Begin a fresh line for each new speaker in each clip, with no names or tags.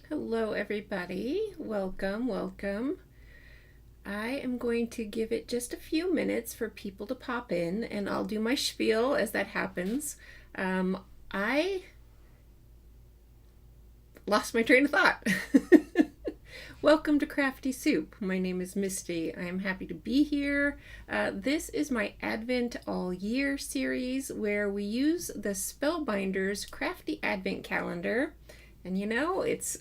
Hello, everybody. Welcome, welcome. I am going to give it just a few minutes for people to pop in, and I'll do my spiel as that happens. I lost my train of thought. Welcome to Crafty Soup. My name is Misty. I am happy to be here. This is my Advent All Year series where we use the Spellbinders Crafty Advent Calendar. And it's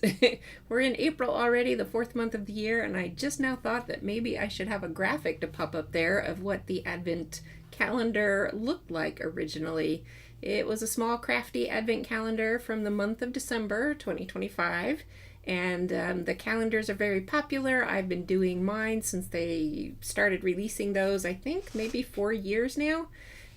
we're in April already, the fourth month of the year, and I just now thought that maybe I should have a graphic to pop up there of what the Advent calendar looked like originally. It was a small crafty Advent calendar from the month of December 2025, and the calendars are very popular. I've been doing mine since they started releasing those, I think maybe 4 years now.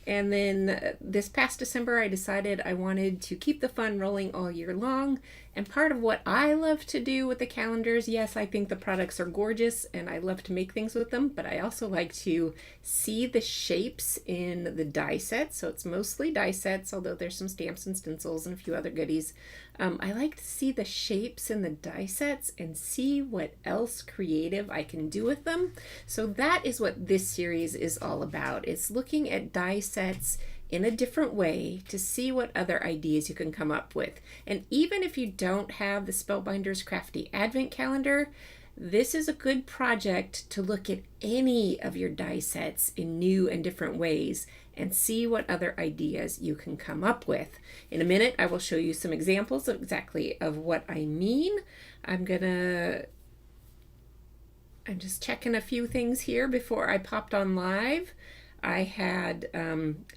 And then this past December, I decided I wanted to keep the fun rolling all year long. And part of what I love to do with the calendars, yes, I think the products are gorgeous and I love to make things with them, but I also like to see the shapes in the die sets. So it's mostly die sets, although there's some stamps and stencils and a few other goodies. I like to see the shapes in the die sets and see what else creative I can do with them. So that is what this series is all about. It's looking at die sets in a different way to see what other ideas you can come up with. And even if you don't have the Spellbinders Crafty Advent Calendar, this is a good project to look at any of your die sets in new and different ways and see what other ideas you can come up with. In a minute, I will show you some examples of exactly of what I mean. I'm just checking a few things here before I popped on live. I had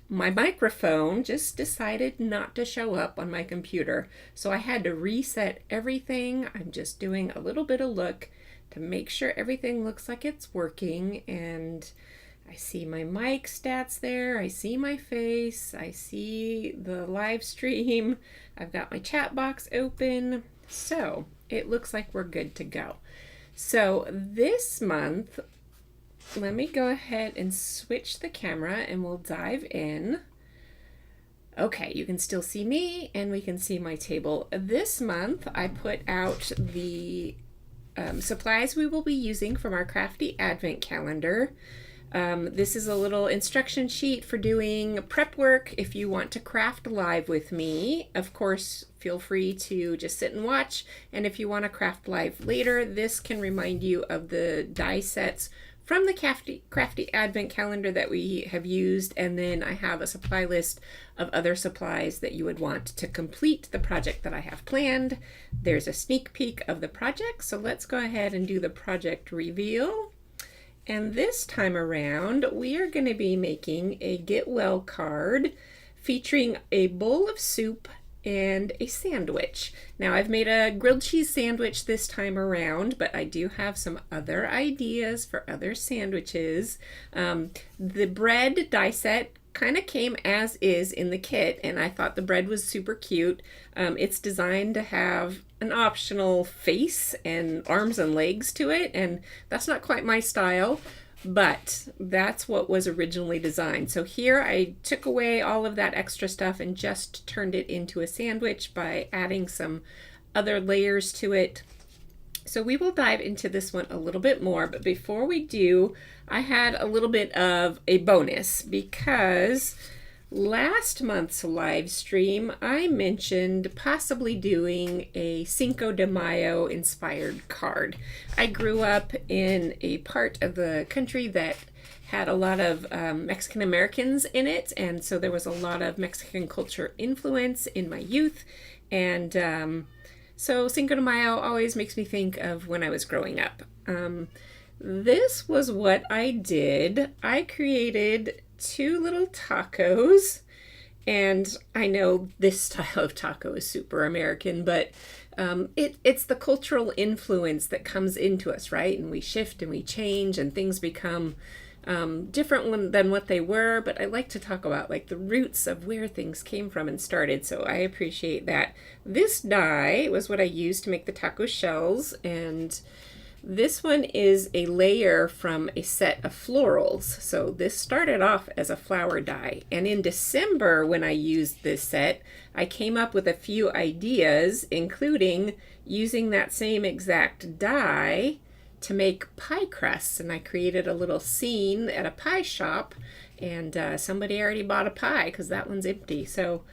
my microphone just decided not to show up on my computer, so I had to reset everything. I'm just doing a little bit of look to make sure everything looks like it's working, and I see my mic stats there, I see my face, I see the live stream, I've got my chat box open, so it looks like we're good to go. So this month, let me go ahead and switch the camera and we'll dive in. Okay, you can still see me and we can see my table. This month I put out the supplies we will be using from our Crafty Advent Calendar. This is a little instruction sheet for doing prep work if you want to craft live with me. Of course, feel free to just sit and watch. And if you want to craft live later, this can remind you of the die sets from the Crafty Advent Calendar that we have used. And then I have a supply list of other supplies that you would want to complete the project that I have planned. There's a sneak peek of the project. So let's go ahead and do the project reveal. And this time around, we are going to be making a Get Well card featuring a bowl of soup and a sandwich. Now, I've made a grilled cheese sandwich this time around, but I do have some other ideas for other sandwiches. The bread die set kind of came as is in the kit, and I thought the bread was super cute. It's designed to have an optional face and arms and legs to it, and that's not quite my style, but that's what was originally designed. So here I took away all of that extra stuff and just turned it into a sandwich by adding some other layers to it. So we will dive into this one a little bit more, but before we do, I had a little bit of a bonus because last month's live stream, I mentioned possibly doing a Cinco de Mayo inspired card. I grew up in a part of the country that had a lot of Mexican Americans in it, and so there was a lot of Mexican culture influence in my youth, and so Cinco de Mayo always makes me think of when I was growing up. This was what I did. I created two little tacos, and I know this style of taco is super American, but it's the cultural influence that comes into us, right? And we shift and we change and things become different than what they were, but I like to talk about like the roots of where things came from and started, so I appreciate that. This die was what I used to make the taco shells, and This one is a layer from a set of florals. So this started off as a flower die. And in December, when I used this set, I came up with a few ideas, including using that same exact die to make pie crusts. And I created a little scene at a pie shop, and somebody already bought a pie because that one's empty. So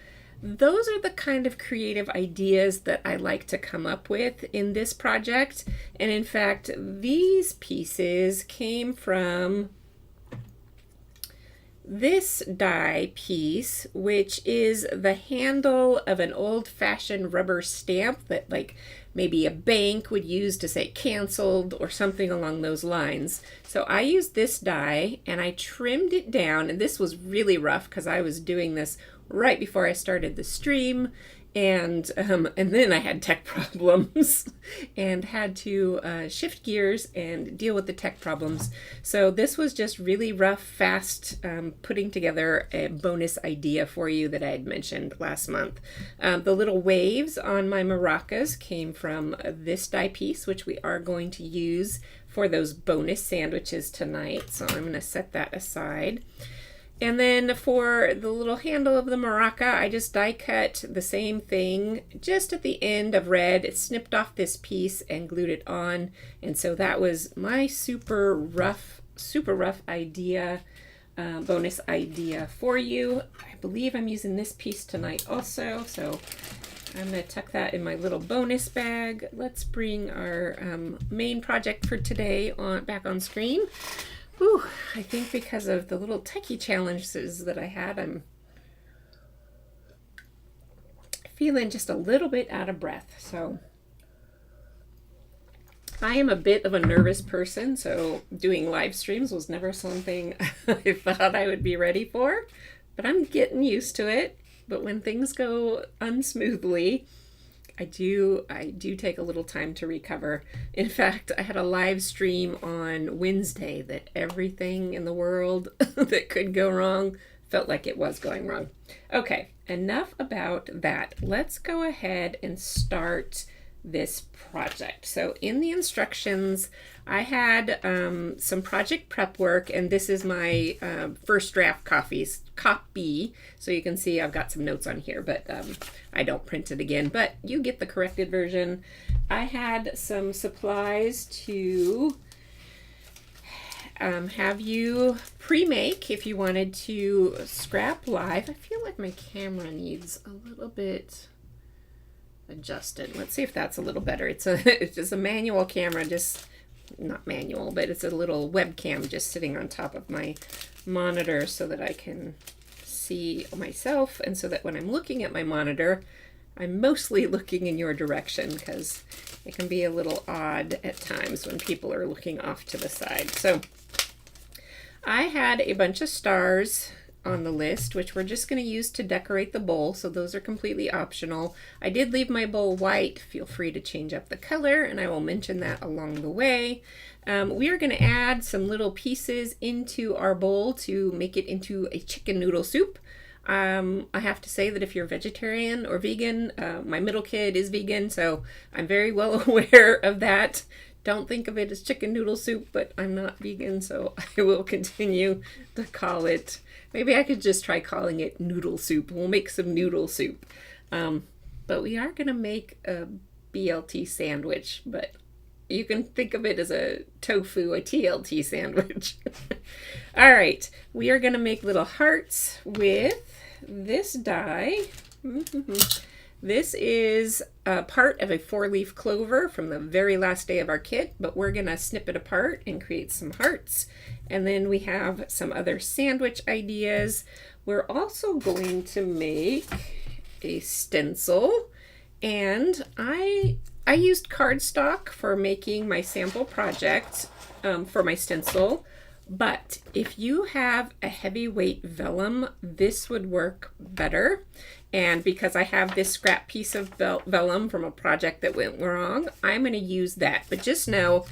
those are the kind of creative ideas that I like to come up with in this project. And in fact, these pieces came from this die piece, which is the handle of an old-fashioned rubber stamp that like maybe a bank would use to say canceled or something along those lines. So I used this die and I trimmed it down, and this was really rough because I was doing this right before I started the stream, and then I had tech problems and had to shift gears and deal with the tech problems. So this was just really rough, fast, putting together a bonus idea for you that I had mentioned last month. The little waves on my maracas came from this die piece, which we are going to use for those bonus sandwiches tonight. So I'm going to set that aside. And then for the little handle of the maraca, I just die cut the same thing just at the end of red. It snipped off this piece and glued it on. And so that was my super rough idea, bonus idea for you. I believe I'm using this piece tonight also. So I'm going to tuck that in my little bonus bag. Let's bring our main project for today back on screen. Whew, I think because of the little techie challenges that I had, I'm feeling just a little bit out of breath. So I am a bit of a nervous person, so doing live streams was never something I thought I would be ready for, but I'm getting used to it. But when things go unsmoothly, I do take a little time to recover. In fact, I had a live stream on Wednesday that everything in the world that could go wrong felt like it was going wrong. Okay, enough about that. Let's go ahead and start this project. So in the instructions, I had some project prep work, and this is my first draft copy. So you can see I've got some notes on here, but I don't print it again, but you get the corrected version. I had some supplies to have you pre-make if you wanted to scrap live. I feel like my camera needs a little bit adjusted. Let's see if that's a little better. It's just a manual camera, just not manual, but it's a little webcam just sitting on top of my monitor so that I can see myself, and so that when I'm looking at my monitor, I'm mostly looking in your direction, because it can be a little odd at times when people are looking off to the side. So I had a bunch of stars on the list, which we're just going to use to decorate the bowl, so those are completely optional. I did leave my bowl white. Feel free to change up the color, and I will mention that along the way. We are going to add some little pieces into our bowl to make it into a chicken noodle soup. I have to say that if you're vegetarian or vegan, my middle kid is vegan, so I'm very well aware of that. Don't think of it as chicken noodle soup, but I'm not vegan, so I will continue to call it. Maybe I could just try calling it noodle soup. We'll make some noodle soup. But we are going to make a BLT sandwich, but you can think of it as a tofu, a TLT sandwich. All right, we are going to make little hearts with this die. This is a part of a 4-leaf clover from the very last day of our kit, but we're going to snip it apart and create some hearts. And then we have some other sandwich ideas. We're also going to make a stencil, and I used cardstock for making my sample project for my stencil. But if you have a heavyweight vellum, this would work better. And because I have this scrap piece of vellum from a project that went wrong, I'm going to use that. But just know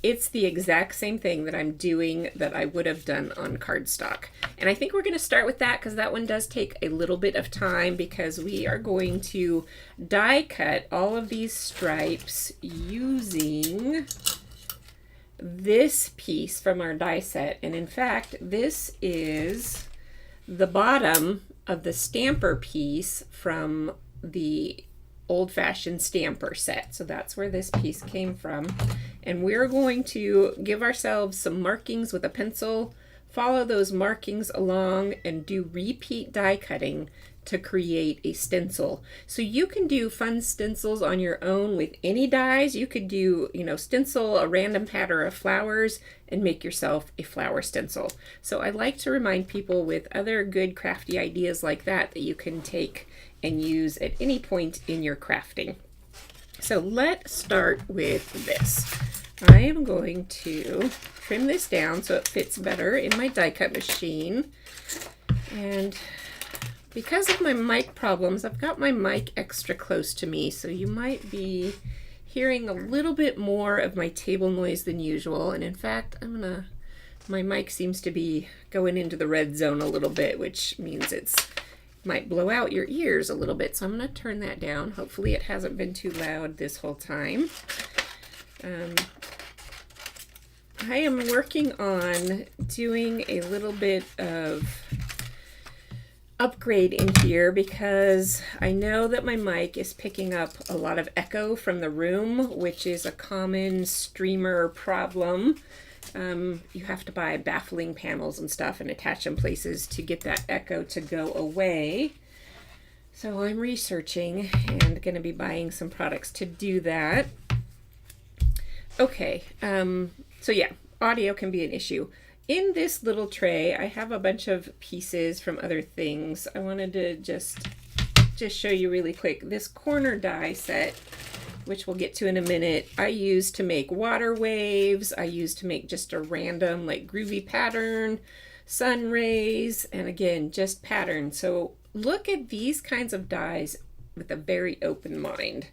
it's the exact same thing that I'm doing that I would have done on cardstock. And I think we're going to start with that because that one does take a little bit of time, because we are going to die cut all of these stripes using this piece from our die set. And in fact, this is the bottom of the stamper piece from the old-fashioned stamper set. So that's where this piece came from. And we're going to give ourselves some markings with a pencil, follow those markings along, and do repeat die cutting to create a stencil. So you can do fun stencils on your own with any dies. You could do, stencil a random pattern of flowers and make yourself a flower stencil. So I like to remind people with other good crafty ideas like that you can take and use at any point in your crafting. So let's start with this. I am going to trim this down so it fits better in my die cut machine. And because of my mic problems, I've got my mic extra close to me, so you might be hearing a little bit more of my table noise than usual. And in fact, my mic seems to be going into the red zone a little bit, which means it's might blow out your ears a little bit. So I'm going to turn that down. Hopefully it hasn't been too loud this whole time. I am working on doing a little bit of upgrade in here because I know that my mic is picking up a lot of echo from the room, which is a common streamer problem. You have to buy baffling panels and stuff and attach them places to get that echo to go away. So I'm researching and going to be buying some products to do that. Okay, so yeah, audio can be an issue. In this little tray, I have a bunch of pieces from other things. I wanted to just show you really quick. This corner die set, which we'll get to in a minute, I use to make water waves. I use to make just a random like groovy pattern, sun rays, and again, just pattern. So look at these kinds of dies with a very open mind.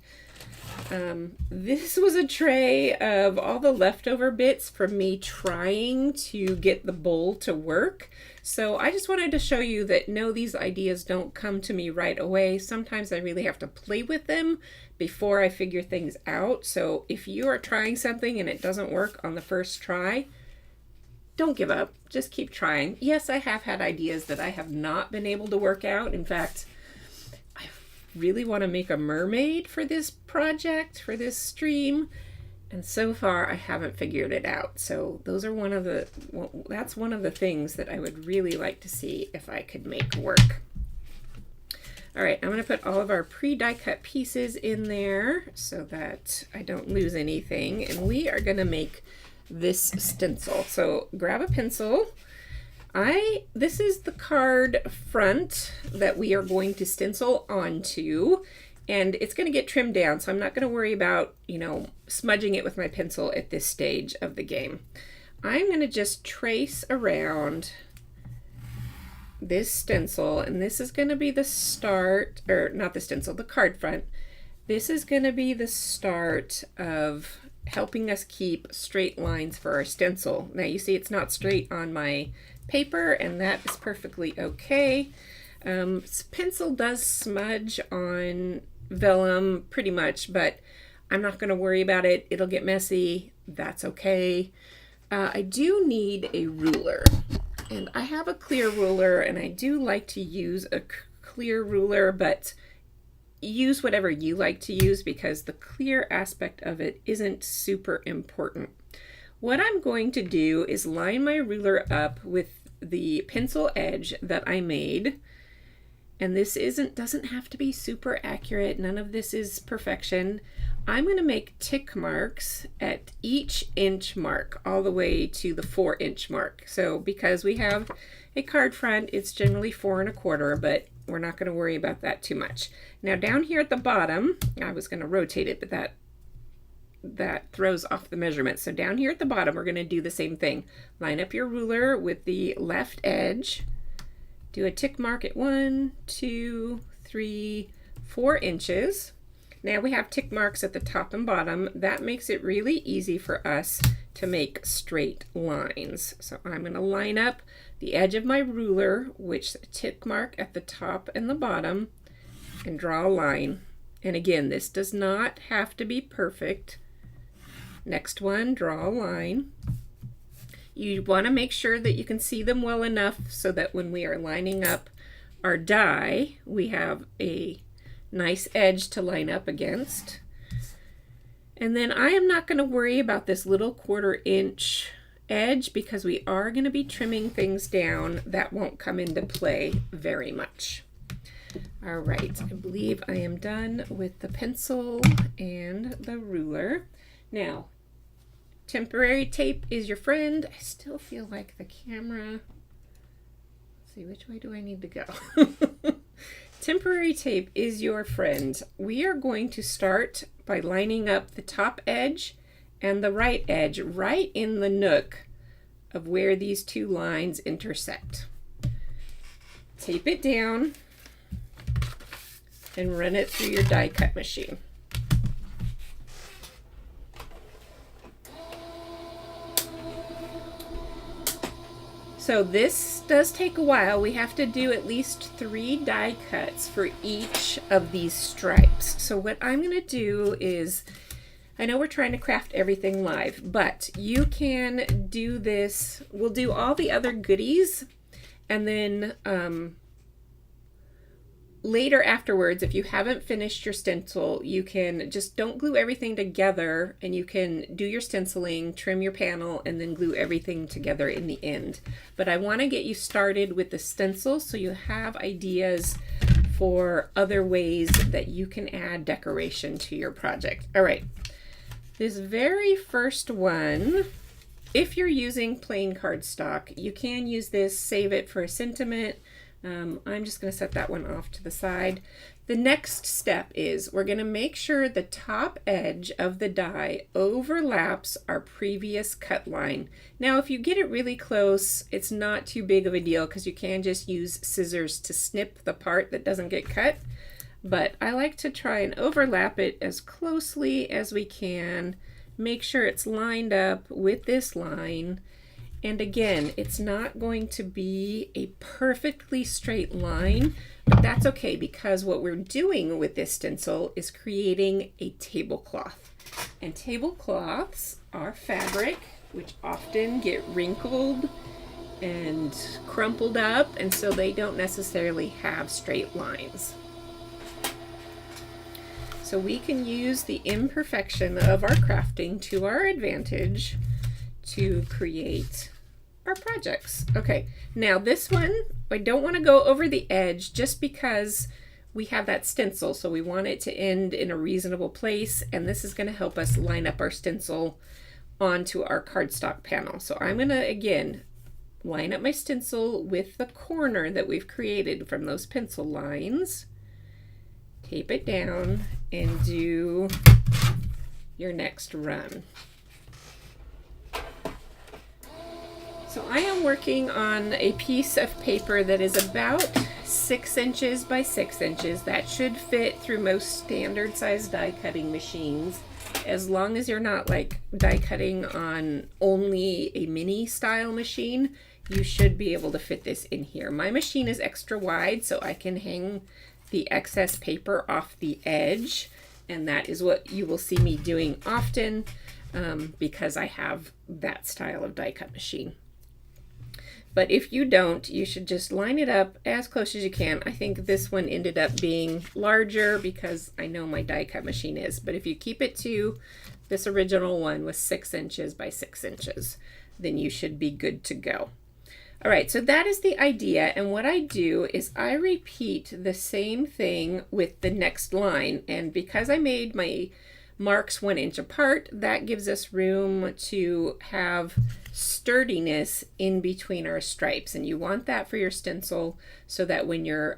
This was a tray of all the leftover bits from me trying to get the bowl to work. So I just wanted to show you that no, these ideas don't come to me right away. Sometimes I really have to play with them before I figure things out. So if you are trying something and it doesn't work on the first try, don't give up. Just keep trying. Yes, I have had ideas that I have not been able to work out. In fact, really want to make a mermaid for this project, for this stream, and so far I haven't figured it out. So those are that's one of the things that I would really like to see if I could make work. All right, I'm going to put all of our pre-die cut pieces in there so that I don't lose anything, and we are going to make this stencil. So grab a pencil. This is the card front that we are going to stencil onto, and it's going to get trimmed down, so I'm not going to worry about, smudging it with my pencil at this stage of the game. I'm going to just trace around this stencil, and this is going to be the start, or not the stencil, the card front. This is going to be the start of helping us keep straight lines for our stencil. Now you see it's not straight on my paper, and that is perfectly okay. Pencil does smudge on vellum pretty much, but I'm not going to worry about it. It'll get messy. That's okay. I do need a ruler, and I have a clear ruler, and I do like to use a clear ruler, but use whatever you like to use because the clear aspect of it isn't super important. What I'm going to do is line my ruler up with the pencil edge that I made, and this doesn't have to be super accurate. None of this is perfection. I'm going to make tick marks at each inch mark all the way to the 4-inch mark. So because we have a card front, it's generally 4 1/4, but we're not going to worry about that too much. Now down here at the bottom, I was going to rotate it, but that throws off the measurement. So down here at the bottom, we're going to do the same thing. Line up your ruler with the left edge. Do a tick mark at 1, 2, 3, 4 inches. Now we have tick marks at the top and bottom. That makes it really easy for us to make straight lines. So I'm going to line up the edge of my ruler, which is a tick mark at the top and the bottom, and draw a line. And again, this does not have to be perfect. Next one, draw a line. You want to make sure that you can see them well enough so that when we are lining up our die, we have a nice edge to line up against. And then I am not going to worry about this little 1/4 inch edge because we are going to be trimming things down. That won't come into play very much. All right, I believe I am done with the pencil and the ruler. Now, temporary tape is your friend. I still feel like the camera, let's see, which way do I need to go? Temporary tape is your friend. We are going to start by lining up the top edge and the right edge right in the nook of where these two lines intersect. Tape it down and run it through your die cut machine. So this does take a while. We have to do at least 3 die cuts for each of these stripes. So what I'm going to do is, I know we're trying to craft everything live, but you can do this. We'll do all the other goodies, and then later afterwards, if you haven't finished your stencil, you can just don't glue everything together, and you can do your stenciling, trim your panel, and then glue everything together in the end. But I want to get you started with the stencil so you have ideas for other ways that you can add decoration to your project. All right, this very first one, if you're using plain cardstock, you can use this, save it for a sentiment. I'm just going to set that one off to the side. The next step is we're going to make sure the top edge of the die overlaps our previous cut line. Now, if you get it really close, it's not too big of a deal because you can just use scissors to snip the part that doesn't get cut. But I like to try and overlap it as closely as we can. Make sure it's lined up with this line. And again, it's not going to be a perfectly straight line, but that's okay because what we're doing with this stencil is creating a tablecloth. And tablecloths are fabric which often get wrinkled and crumpled up, and so they don't necessarily have straight lines. So we can use the imperfection of our crafting to our advantage to create our projects. Okay, now this one, I don't want to go over the edge just because we have that stencil, so we want it to end in a reasonable place, and this is going to help us line up our stencil onto our cardstock panel. So I'm going to, again, line up my stencil with the corner that we've created from those pencil lines, tape it down, and do your next run. So I am working on a piece of paper that is about 6 inches by 6 inches. That should fit through most standard size die cutting machines, as long as you're not like die cutting on only a mini style machine. You should be able to fit this in here. My machine is extra wide, so I can hang the excess paper off the edge, and that is what you will see me doing often because I have that style of die cut machine. But if you don't, you should just line it up as close as you can. I think this one ended up being larger because I know my die cut machine is. But if you keep it to this original one was 6 inches by 6 inches, then you should be good to go. All right, so that is the idea. And what I do is I repeat the same thing with the next line. And because I made my marks 1 inch apart, that gives us room to have sturdiness in between our stripes, and you want that for your stencil so that when you're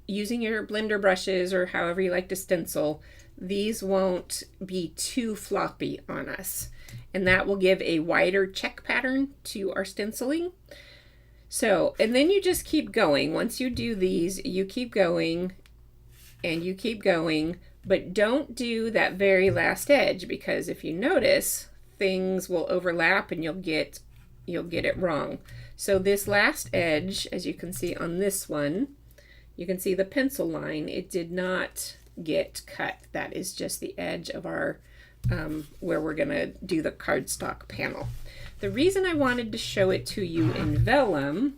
using your blender brushes or however you like to stencil, these won't be too floppy on us, and that will give a wider check pattern to our stenciling. So, and then you just keep going. Once you do these, you keep going and you keep going, but don't do that very last edge, because if you notice, things will overlap and you'll get it wrong. So this last edge, as you can see on this one, you can see the pencil line. It did not get cut. That is just the edge of our where we're going to do the cardstock panel. The reason I wanted to show it to you in vellum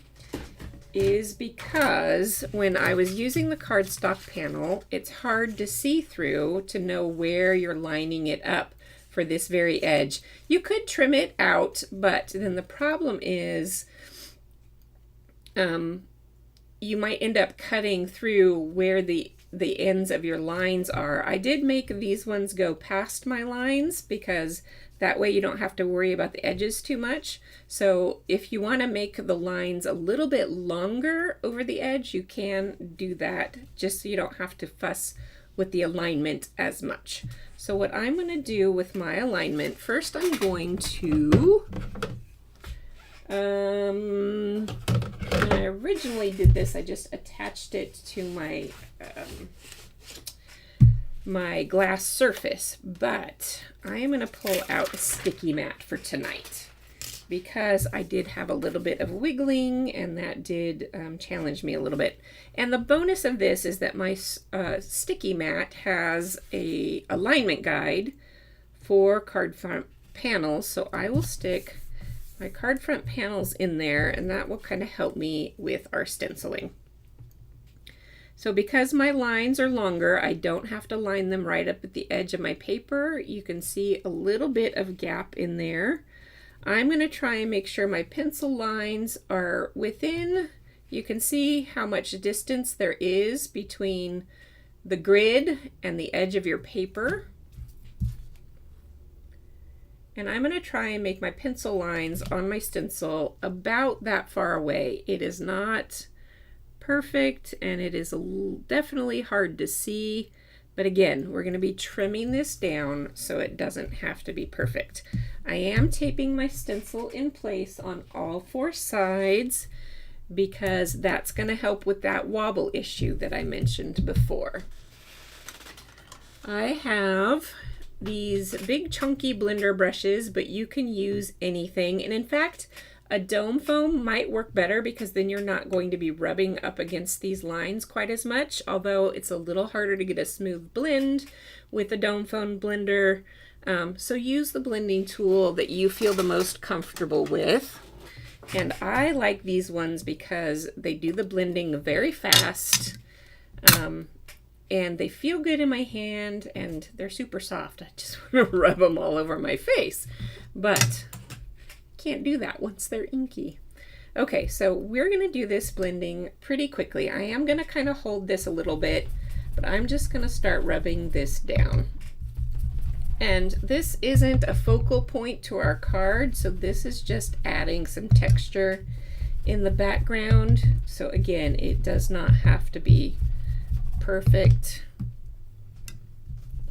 is because when I was using the cardstock panel, it's hard to see through to know where you're lining it up for this very edge. You could trim it out, but then the problem is you might end up cutting through where the ends of your lines are. I did make these ones go past my lines because that way you don't have to worry about the edges too much. So if you want to make the lines a little bit longer over the edge, you can do that just so you don't have to fuss with the alignment as much. So what I'm going to do with my alignment, first I'm going to when I originally did this, I just attached it to my my glass surface, but I am going to pull out a sticky mat for tonight because I did have a little bit of wiggling and that did challenge me a little bit. And the bonus of this is that my sticky mat has a alignment guide for card front panels, so I will stick my card front panels in there and that will kind of help me with our stenciling. So because my lines are longer, I don't have to line them right up at the edge of my paper. You can see a little bit of gap in there. I'm going to try and make sure my pencil lines are within. You can see how much distance there is between the grid and the edge of your paper. And I'm going to try and make my pencil lines on my stencil about that far away. It is not perfect and it is definitely hard to see, but again, we're going to be trimming this down so it doesn't have to be perfect. I am taping my stencil in place on all four sides because that's going to help with that wobble issue that I mentioned before. I have these big chunky blender brushes, but you can use anything, and in fact a dome foam might work better because then you're not going to be rubbing up against these lines quite as much, although it's a little harder to get a smooth blend with a dome foam blender. So use the blending tool that you feel the most comfortable with. And I like these ones because they do the blending very fast, and they feel good in my hand, and they're super soft. I just want to rub them all over my face, but can't do that once they're inky. Okay, so we're going to do this blending pretty quickly. I am going to kind of hold this a little bit, but I'm just going to start rubbing this down. And this isn't a focal point to our card, so this is just adding some texture in the background. So again, it does not have to be perfect.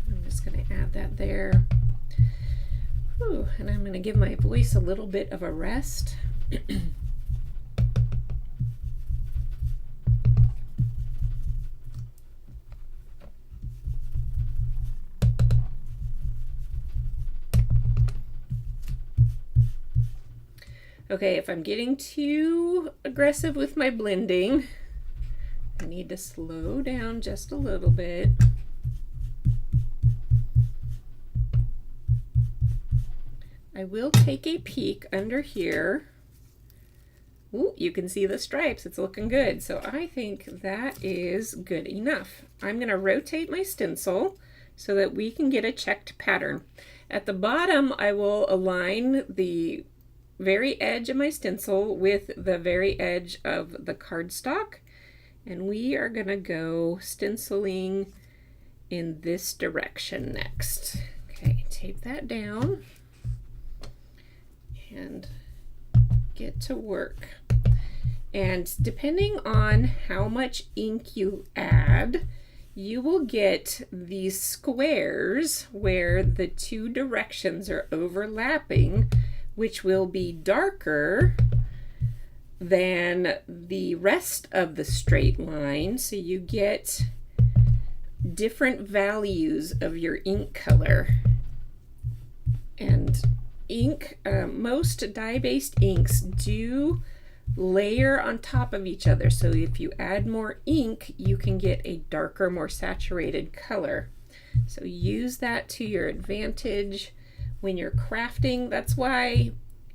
I'm just going to add that there. Whew, and I'm going to give my voice a little bit of a rest. Okay, if I'm getting too aggressive with my blending, I need to slow down just a little bit. I will take a peek under here. Ooh, you can see the stripes. It's looking good. So I think that is good enough. I'm going to rotate my stencil so that we can get a checked pattern. At the bottom, I will align the very edge of my stencil with the very edge of the cardstock. And we are going to go stenciling in this direction next. Okay, tape that down and get to work. And depending on how much ink you add, you will get these squares where the two directions are overlapping, which will be darker than the rest of the straight line. So you get different values of your ink color. And ink, most dye-based inks do layer on top of each other. So if you add more ink, you can get a darker, more saturated color. So use that to your advantage when you're crafting. That's why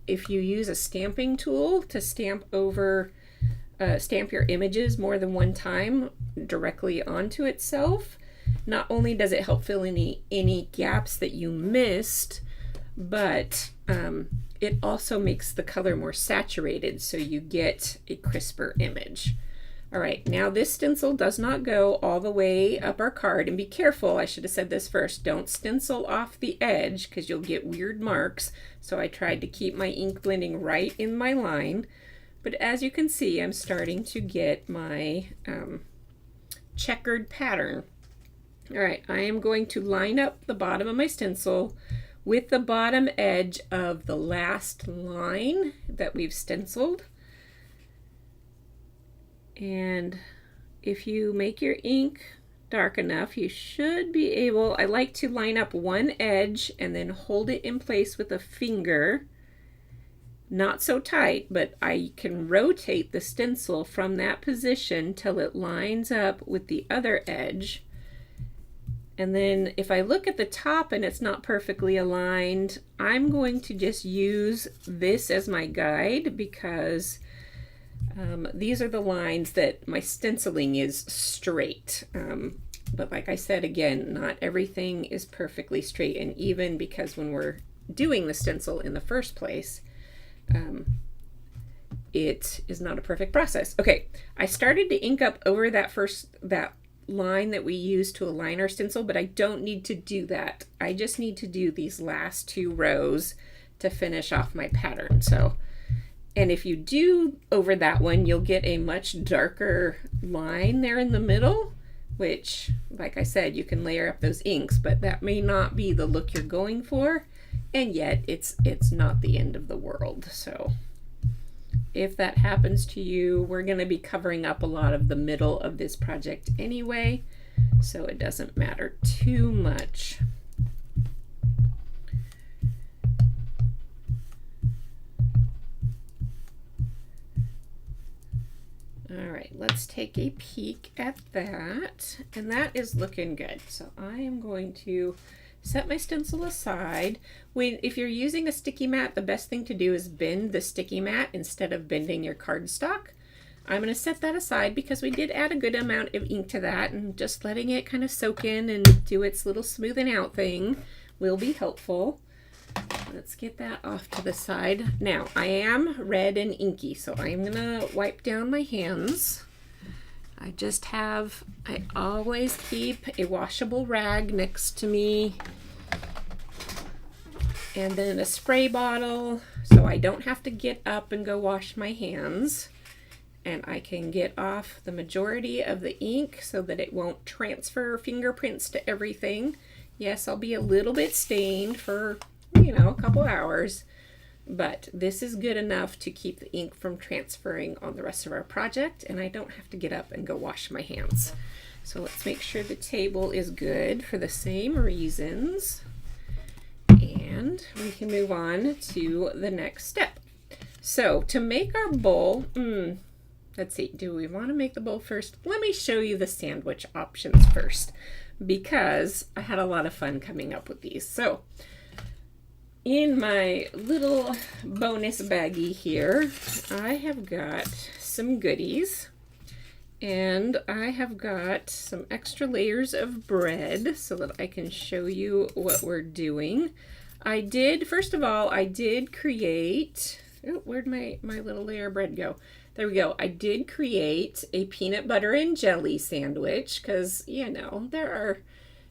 if you use a stamping tool to stamp over, stamp your images more than one time directly onto itself, not only does it help fill any gaps that you missed, but it also makes the color more saturated, so you get a crisper image. All right, now this stencil does not go all the way up our card, and be careful, I should have said this first, don't stencil off the edge because you'll get weird marks. So I tried to keep my ink blending right in my line, but as you can see, I'm starting to get my checkered pattern. All right, I am going to line up the bottom of my stencil with the bottom edge of the last line that we've stenciled. And if you make your ink dark enough, you should be able, I like to line up one edge and then hold it in place with a finger. Not so tight, but I can rotate the stencil from that position till it lines up with the other edge. And then if I look at the top and it's not perfectly aligned, I'm going to just use this as my guide, because these are the lines that my stenciling is straight. But like I said, again, not everything is perfectly straight and even, because when we're doing the stencil in the first place, it is not a perfect process. Okay, I started to ink up over that line that we used to align our stencil, but I don't need to do that. I just need to do these last two rows to finish off my pattern. So, and if you do over that one, you'll get a much darker line there in the middle, which, like I said, you can layer up those inks, but that may not be the look you're going for, and yet it's not the end of the world. So if that happens to you, we're going to be covering up a lot of the middle of this project anyway, so it doesn't matter too much. All right, let's take a peek at that, and that is looking good. So I am going to set my stencil aside. If you're using a sticky mat, the best thing to do is bend the sticky mat instead of bending your cardstock. I'm going to set that aside because we did add a good amount of ink to that, and just letting it kind of soak in and do its little smoothing out thing will be helpful. Let's get that off to the side. Now, I am red and inky, so I'm going to wipe down my hands. I always keep a washable rag next to me, and then a spray bottle, so I don't have to get up and go wash my hands, and I can get off the majority of the ink so that it won't transfer fingerprints to everything. Yes, I'll be a little bit stained for, a couple hours, but this is good enough to keep the ink from transferring on the rest of our project, and I don't have to get up and go wash my hands. So let's make sure the table is good for the same reasons, and we can move on to the next step. So to make our bowl, let's see, do we want to make the bowl first? Let me show you the sandwich options first, because I had a lot of fun coming up with these. So in my little bonus baggie here, I have got some goodies, and I have got some extra layers of bread so that I can show you what we're doing. First of all, I did create, where'd my little layer of bread go? There we go. I did create a peanut butter and jelly sandwich because, there are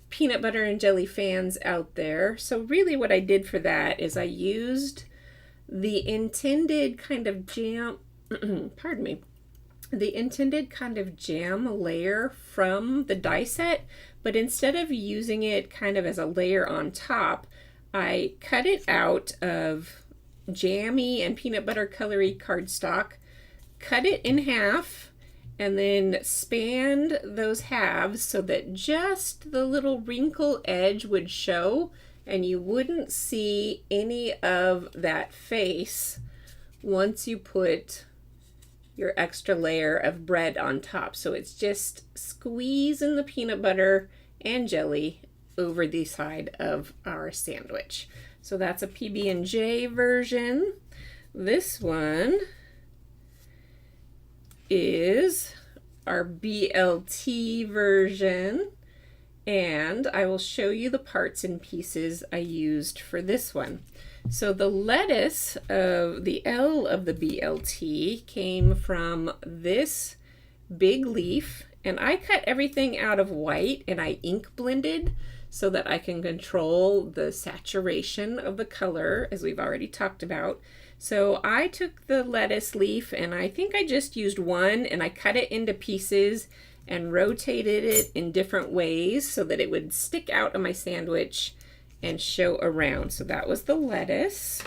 peanut butter and jelly fans out there. So really what I did for that is I used the intended kind of jam, pardon me, the intended kind of jam layer from the die set, but instead of using it kind of as a layer on top, I cut it out of jammy and peanut butter colory cardstock, cut it in half, and then spanned those halves so that just the little wrinkle edge would show, and you wouldn't see any of that face once you put your extra layer of bread on top. So it's just squeezing the peanut butter and jelly over the side of our sandwich. So that's a PB&J version. This one is our BLT version, and I will show you the parts and pieces I used for this one. So the lettuce of the L of the BLT came from this big leaf, and I cut everything out of white and I ink blended so that I can control the saturation of the color, as we've already talked about. So I took the lettuce leaf, and I think I just used one, and I cut it into pieces and rotated it in different ways so that it would stick out of my sandwich and show around. So that was the lettuce.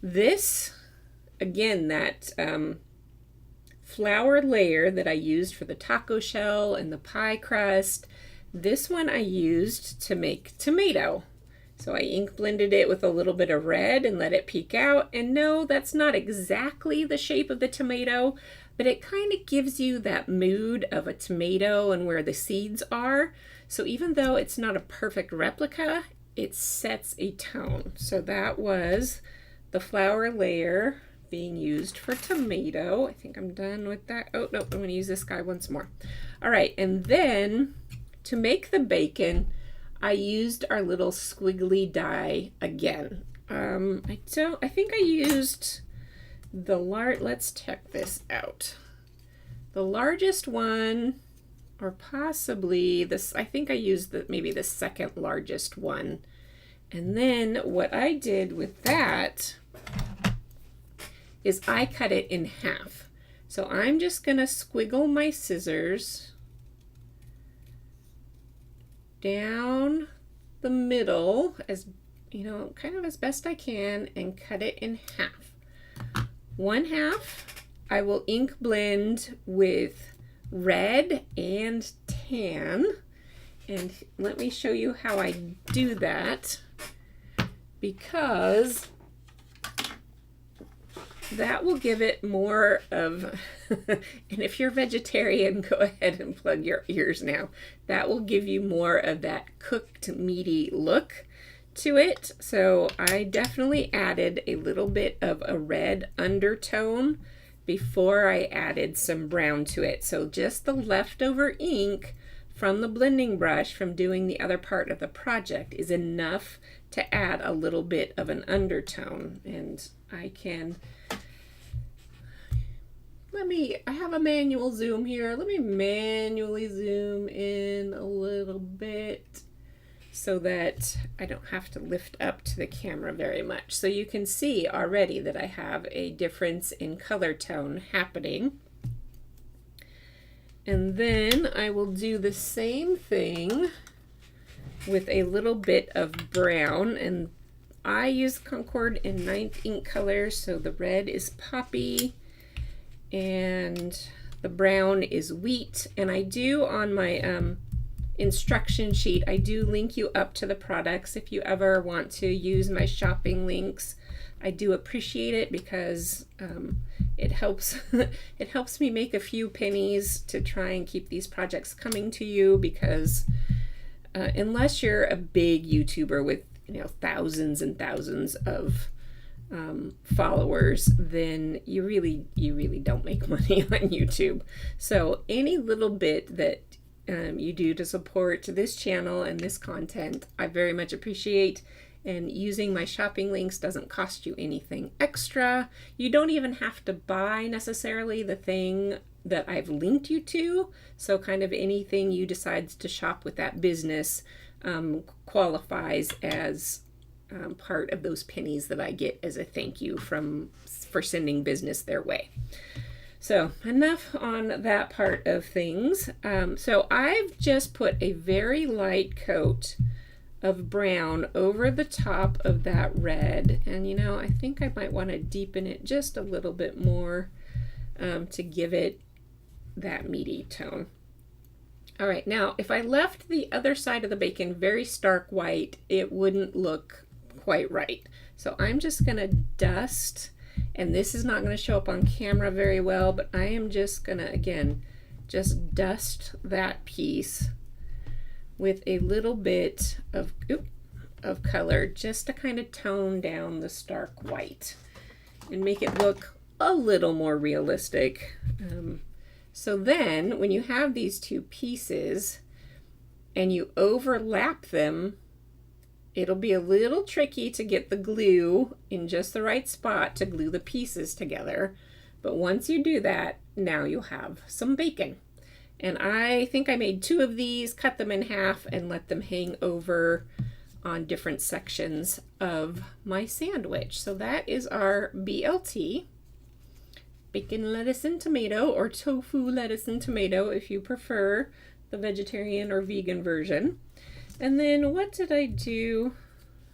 This, again, that flour layer that I used for the taco shell and the pie crust, this one I used to make tomato. So I ink blended it with a little bit of red and let it peek out. And no, that's not exactly the shape of the tomato, but it kind of gives you that mood of a tomato and where the seeds are. So even though it's not a perfect replica, it sets a tone. So that was the flour layer being used for tomato. I think I'm done with that. Oh, no, I'm going to use this guy once more. All right, and then to make the bacon, I used our little squiggly die again. I think I used the let's check this out. The largest one, or possibly this, I think I used maybe the second largest one. And then what I did with that is I cut it in half. So I'm just gonna squiggle my scissors down the middle, as you know, kind of as best I can, and cut it in half. One half I will ink blend with red and tan, and let me show you how I do that, because that will give it more of, and if you're vegetarian, go ahead and plug your ears now. That will give you more of that cooked meaty look to it. So I definitely added a little bit of a red undertone before I added some brown to it. So just the leftover ink from the blending brush from doing the other part of the project is enough to add a little bit of an undertone. And I can, I have a manual zoom here. Let me manually zoom in a little bit so that I don't have to lift up to the camera very much. So you can see already that I have a difference in color tone happening. And then I will do the same thing with a little bit of brown, and I use Concord in 9th ink color, so the red is poppy and the brown is wheat. And I do on my instruction sheet, I do link you up to the products if you ever want to use my shopping links. I do appreciate it because it helps it helps me make a few pennies to try and keep these projects coming to you, because unless you're a big YouTuber with thousands and thousands of followers, then you really don't make money on YouTube. So any little bit that you do to support this channel and this content, I very much appreciate. And using my shopping links doesn't cost you anything extra. You don't even have to buy necessarily the thing that I've linked you to. So kind of anything you decide to shop with that business qualifies as part of those pennies that I get as a thank you for sending business their way. So enough on that part of things. So I've just put a very light coat of brown over the top of that red, and I think I might want to deepen it just a little bit more to give it that meaty tone. All right, now if I left the other side of the bacon very stark white, it wouldn't look quite right. So I'm just gonna dust And this is not going to show up on camera very well, but I am just going to, again, just dust that piece with a little bit of color just to kind of tone down the stark white and make it look a little more realistic. So then when you have these two pieces and you overlap them, it'll be a little tricky to get the glue in just the right spot to glue the pieces together. But once you do that, now you'll have some bacon. And I think I made 2 of these, cut them in half, and let them hang over on different sections of my sandwich. So that is our BLT, bacon, lettuce, and tomato, or tofu, lettuce, and tomato if you prefer the vegetarian or vegan version. And then what did I do?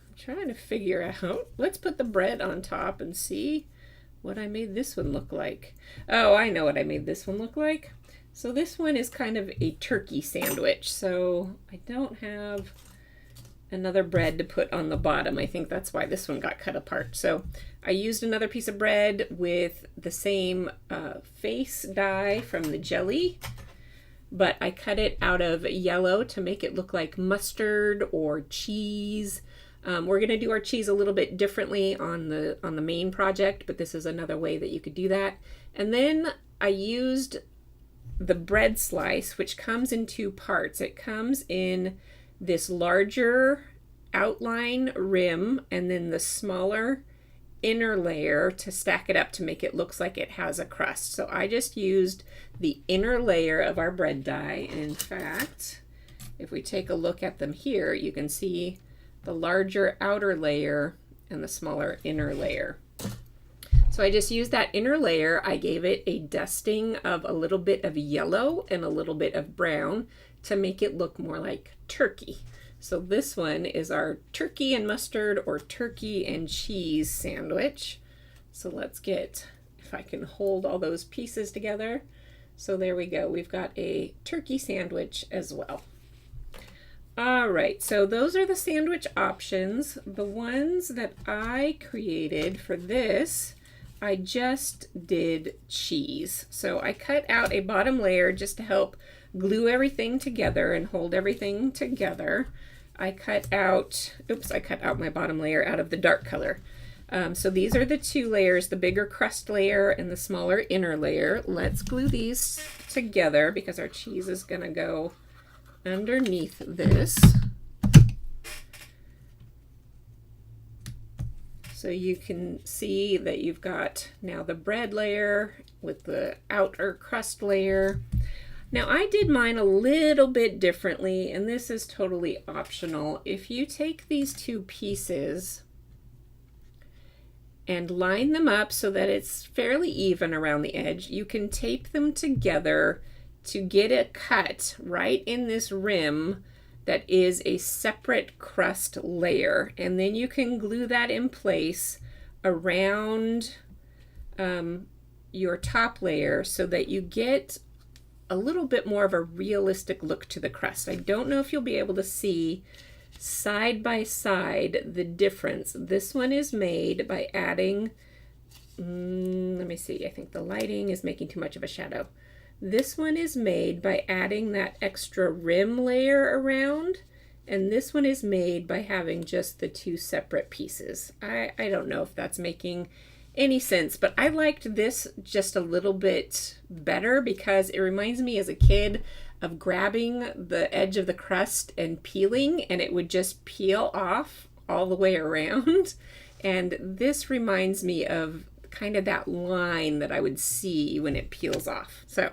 I'm trying to figure out. Let's put the bread on top and see what I made this one look like. Oh, I know what I made this one look like. So this one is kind of a turkey sandwich. So I don't have another bread to put on the bottom. I think that's why this one got cut apart. So I used another piece of bread with the same face dye from the jelly, but I cut it out of yellow to make it look like mustard or cheese. We're going to do our cheese a little bit differently on the main project, but this is another way that you could do that. And then I used the bread slice, which comes in 2 parts. It comes in this larger outline rim and then the smaller inner layer to stack it up to make it look like it has a crust. So I just used the inner layer of our bread die. And in fact, if we take a look at them here, you can see the larger outer layer and the smaller inner layer. So I just used that inner layer. I gave it a dusting of a little bit of yellow and a little bit of brown to make it look more like turkey. So this one is our turkey and mustard or turkey and cheese sandwich. So let's get, if I can hold all those pieces together. So there we go. We've got a turkey sandwich as well. All right, so those are the sandwich options. The ones that I created for this, I just did cheese. So I cut out a bottom layer just to help glue everything together and hold everything together. I cut out my bottom layer out of the dark color. So these are the 2 layers, the bigger crust layer and the smaller inner layer. Let's glue these together because our cheese is gonna go underneath this. So you can see that you've got now the bread layer with the outer crust layer. Now I did mine a little bit differently, and this is totally optional. If you take these 2 pieces and line them up so that it's fairly even around the edge, you can tape them together to get a cut right in this rim that is a separate crust layer. And then you can glue that in place around your top layer so that you get a little bit more of a realistic look to the crust. I don't know if you'll be able to see side by side the difference. This one is made by adding, let me see, I think the lighting is making too much of a shadow. This one is made by adding that extra rim layer around, and this one is made by having just the 2 separate pieces. I don't know if that's making any sense, but I liked this just a little bit better because it reminds me as a kid of grabbing the edge of the crust and peeling, and it would just peel off all the way around. And this reminds me of kind of that line that I would see when it peels off. So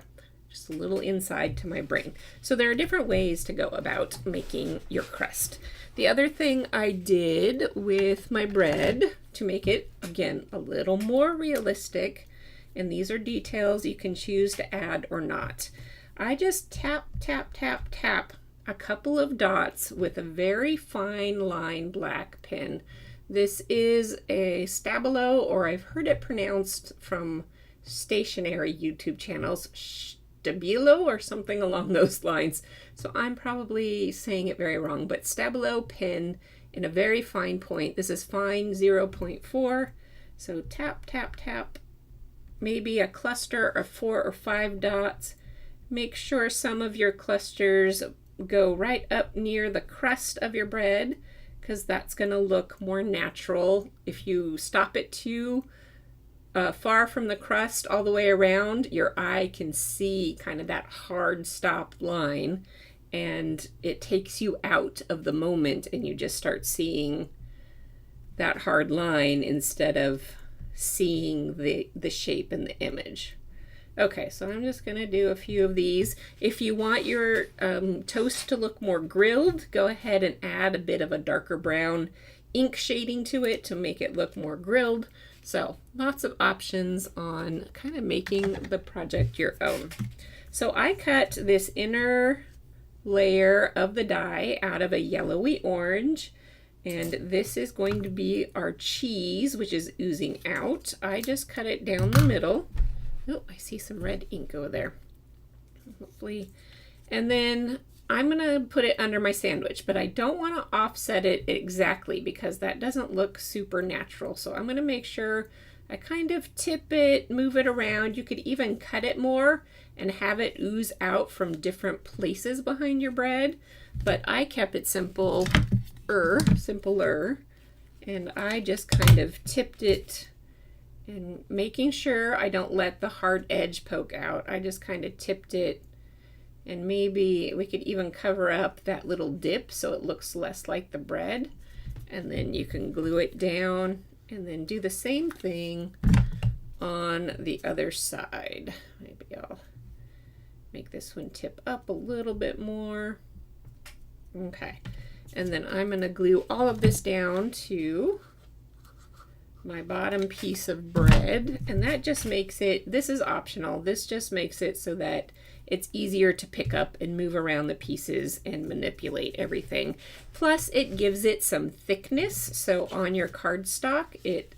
just a little inside to my brain. So there are different ways to go about making your crust. The other thing I did with my bread to make it, again, a little more realistic, and these are details you can choose to add or not. I just tap, tap, tap, tap a couple of dots with a very fine line black pen. This is a Stabilo, or I've heard it pronounced from stationary YouTube channels, Stabilo or something along those lines. So I'm probably saying it very wrong, but Stabilo pen in a very fine point. This is fine 0.4. So tap, tap, tap, maybe a cluster of 4 or 5 dots. Make sure some of your clusters go right up near the crust of your bread, because that's going to look more natural. If you stop it too far from the crust all the way around, your eye can see kind of that hard stop line, and it takes you out of the moment and you just start seeing that hard line instead of seeing the shape in the image. Okay, so I'm just going to do a few of these. If you want your toast to look more grilled, go ahead and add a bit of a darker brown ink shading to it to make it look more grilled. So lots of options on kind of making the project your own. So I cut this inner layer of the die out of a yellowy orange, and this is going to be our cheese, which is oozing out. I just cut it down the middle. Oh, I see some red ink over there. Hopefully. And then I'm going to put it under my sandwich, but I don't want to offset it exactly because that doesn't look super natural. So I'm going to make sure I kind of tip it, move it around. You could even cut it more and have it ooze out from different places behind your bread. But I kept it simpler, and I just kind of tipped it, and making sure I don't let the hard edge poke out. I just kind of tipped it, and maybe we could even cover up that little dip so it looks less like the bread. And then you can glue it down and then do the same thing on the other side. Maybe I'll make this one tip up a little bit more. Okay, and then I'm going to glue all of this down to my bottom piece of bread, and that just makes it, this is optional, this just makes it so that it's easier to pick up and move around the pieces and manipulate everything. Plus it gives it some thickness, so on your cardstock it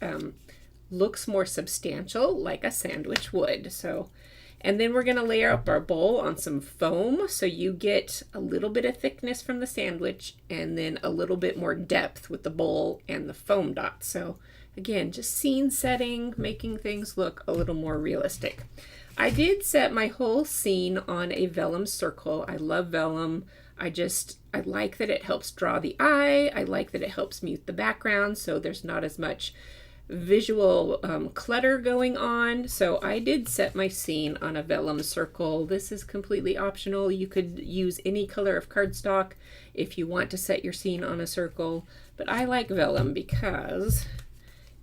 looks more substantial like a sandwich would. So, and then we're going to layer up our bowl on some foam, so you get a little bit of thickness from the sandwich and then a little bit more depth with the bowl and the foam dots. So again, just scene setting, making things look a little more realistic. I did set my whole scene on a vellum circle. I love vellum. I like that it helps draw the eye. I like that it helps mute the background, so there's not as much visual clutter going on. So I did set my scene on a vellum circle. This is completely optional. You could use any color of cardstock if you want to set your scene on a circle, but I like vellum because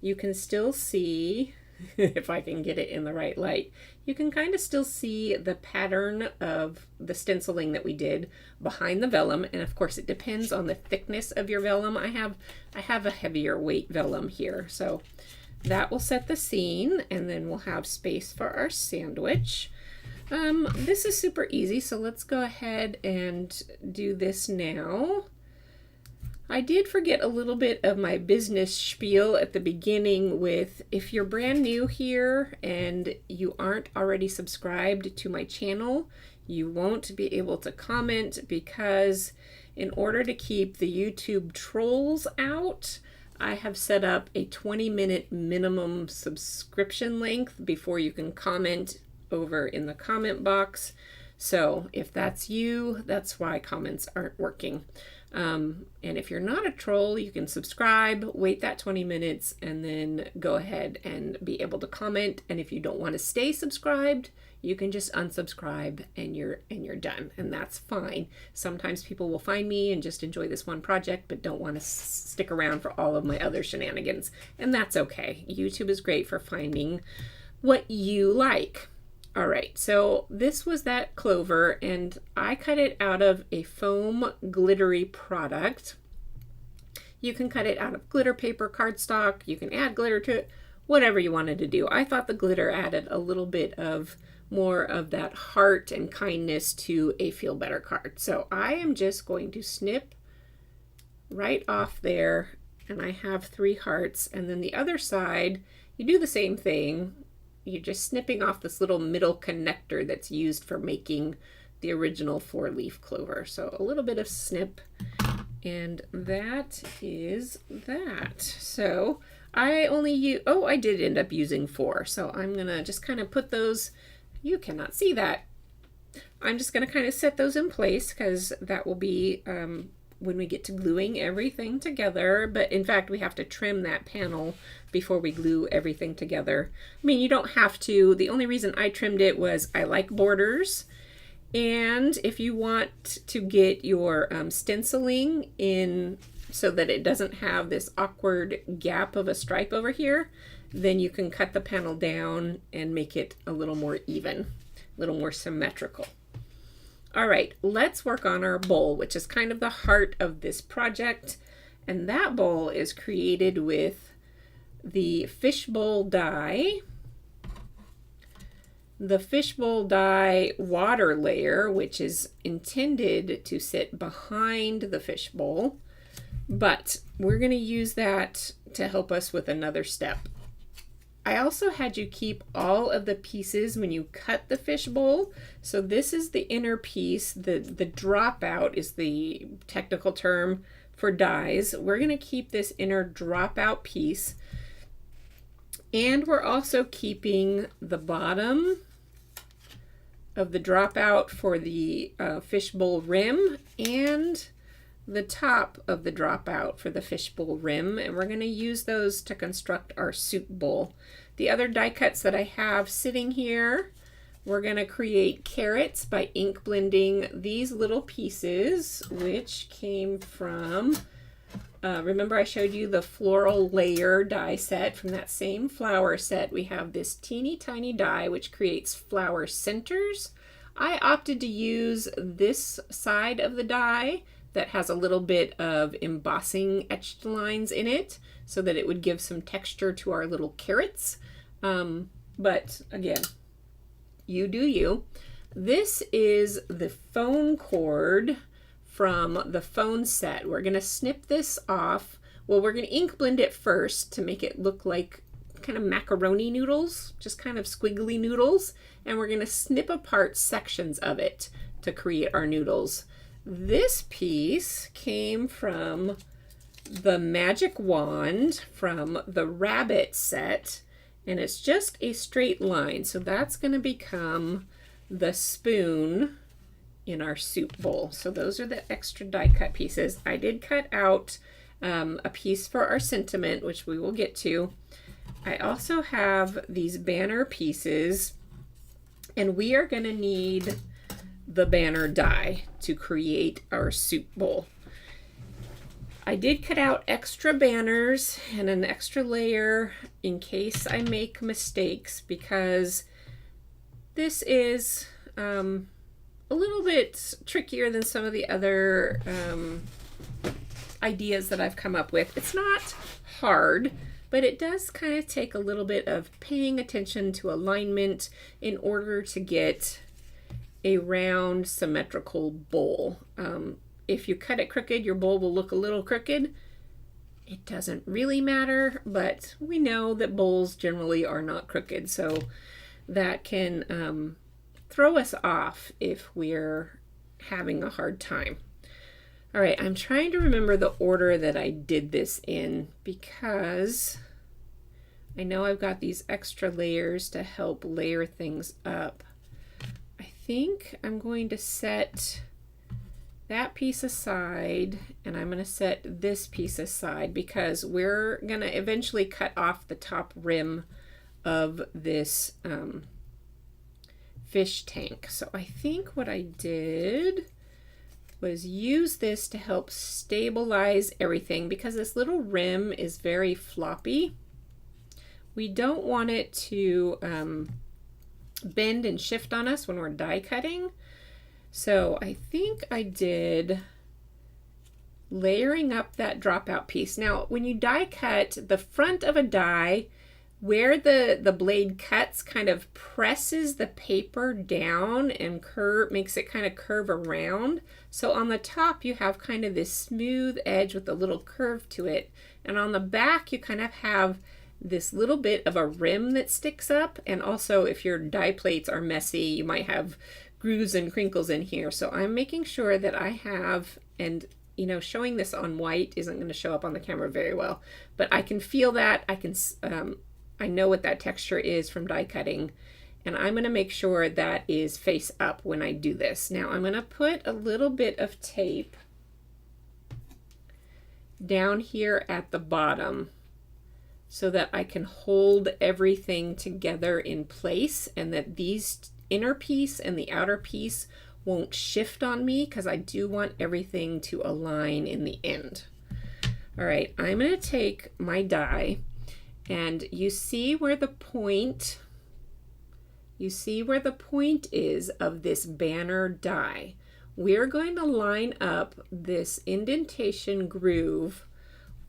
you can still see, if I can get it in the right light, you can kind of still see the pattern of the stenciling that we did behind the vellum. And of course it depends on the thickness of your vellum. I have a heavier weight vellum here, so that will set the scene, and then we'll have space for our sandwich. This is super easy, so let's go ahead and do this now. I did forget a little bit of my business spiel at the beginning with, if you're brand new here and you aren't already subscribed to my channel, you won't be able to comment, because in order to keep the YouTube trolls out, I have set up a 20-minute minimum subscription length before you can comment over in the comment box. So if that's you, that's why comments aren't working. And if you're not a troll, you can subscribe, wait that 20 minutes, and then go ahead and be able to comment. And if you don't want to stay subscribed, you can just unsubscribe and you're done, and that's fine. Sometimes people will find me and just enjoy this one project but don't want to stick around for all of my other shenanigans, and that's okay. YouTube is great for finding what you like. All right, so this was that clover, and I cut it out of a foam glittery product. You can cut it out of glitter paper, cardstock, you can add glitter to it, whatever you wanted to do. I thought the glitter added a little bit of more of that heart and kindness to a Feel Better card. So I am just going to snip right off there, and I have 3 hearts, and then the other side, you do the same thing. You're just snipping off this little middle connector that's used for making the original 4-leaf clover. So a little bit of snip, and that is that. So I only use, oh, I did end up using 4. So I'm going to just kind of put those, you cannot see that. I'm just going to kind of set those in place because that will be when we get to gluing everything together. But in fact, we have to trim that panel before we glue everything together. I mean, you don't have to. The only reason I trimmed it was I like borders. And if you want to get your stenciling in so that it doesn't have this awkward gap of a stripe over here, then you can cut the panel down and make it a little more even, a little more symmetrical. All right, let's work on our bowl, which is kind of the heart of this project. And that bowl is created with the fishbowl die, the fishbowl die water layer, which is intended to sit behind the fishbowl, but we're going to use that to help us with another step. I also had you keep all of the pieces when you cut the fishbowl. So this is the inner piece. The dropout is the technical term for dies. We're going to keep this inner dropout piece. And we're also keeping the bottom of the dropout for the fishbowl rim and the top of the dropout for the fishbowl rim, and we're going to use those to construct our soup bowl. The other die cuts that I have sitting here, we're going to create carrots by ink blending these little pieces, which came from, remember I showed you the floral layer die set from that same flower set. We have this teeny tiny die which creates flower centers. I opted to use this side of the die that has a little bit of embossing etched lines in it so that it would give some texture to our little carrots. But again, you do you. This is the phone cord from the phone set. We're going to snip this off. Well, we're going to ink blend it first to make it look like kind of macaroni noodles, just kind of squiggly noodles. And we're going to snip apart sections of it to create our noodles. This piece came from the magic wand from the rabbit set, and it's just a straight line. So that's going to become the spoon in our soup bowl. So those are the extra die cut pieces. I did cut out a piece for our sentiment, which we will get to. I also have these banner pieces, and we are going to need the banner die to create our soup bowl. I did cut out extra banners and an extra layer in case I make mistakes, because this is a little bit trickier than some of the other ideas that I've come up with. It's not hard, but it does kind of take a little bit of paying attention to alignment in order to get a round symmetrical bowl. If you cut it crooked, your bowl will look a little crooked. It doesn't really matter, but we know that bowls generally are not crooked, so that can throw us off if we're having a hard time. All right, I'm trying to remember the order that I did this in, because I know I've got these extra layers to help layer things up. I think I'm going to set that piece aside, and I'm going to set this piece aside because we're going to eventually cut off the top rim of this fish tank. So I think what I did was use this to help stabilize everything, because this little rim is very floppy. We don't want it to bend and shift on us when we're die cutting. So I think I did layering up that dropout piece. Now, when you die cut, the front of a die, where the blade cuts, kind of presses the paper down and makes it kind of curve around. So on the top, you have kind of this smooth edge with a little curve to it. And on the back, you kind of have this little bit of a rim that sticks up. And also, if your die plates are messy, you might have grooves and crinkles in here. So I'm making sure that I have, and you know, showing this on white isn't going to show up on the camera very well, but I can feel that. I know what that texture is from die cutting, and I'm going to make sure that is face up when I do this. Now I'm going to put a little bit of tape down here at the bottom so that I can hold everything together in place, and that these inner piece and the outer piece won't shift on me, because I do want everything to align in the end. All right, I'm going to take my die, and you see where the point is of this banner die. We're going to line up this indentation groove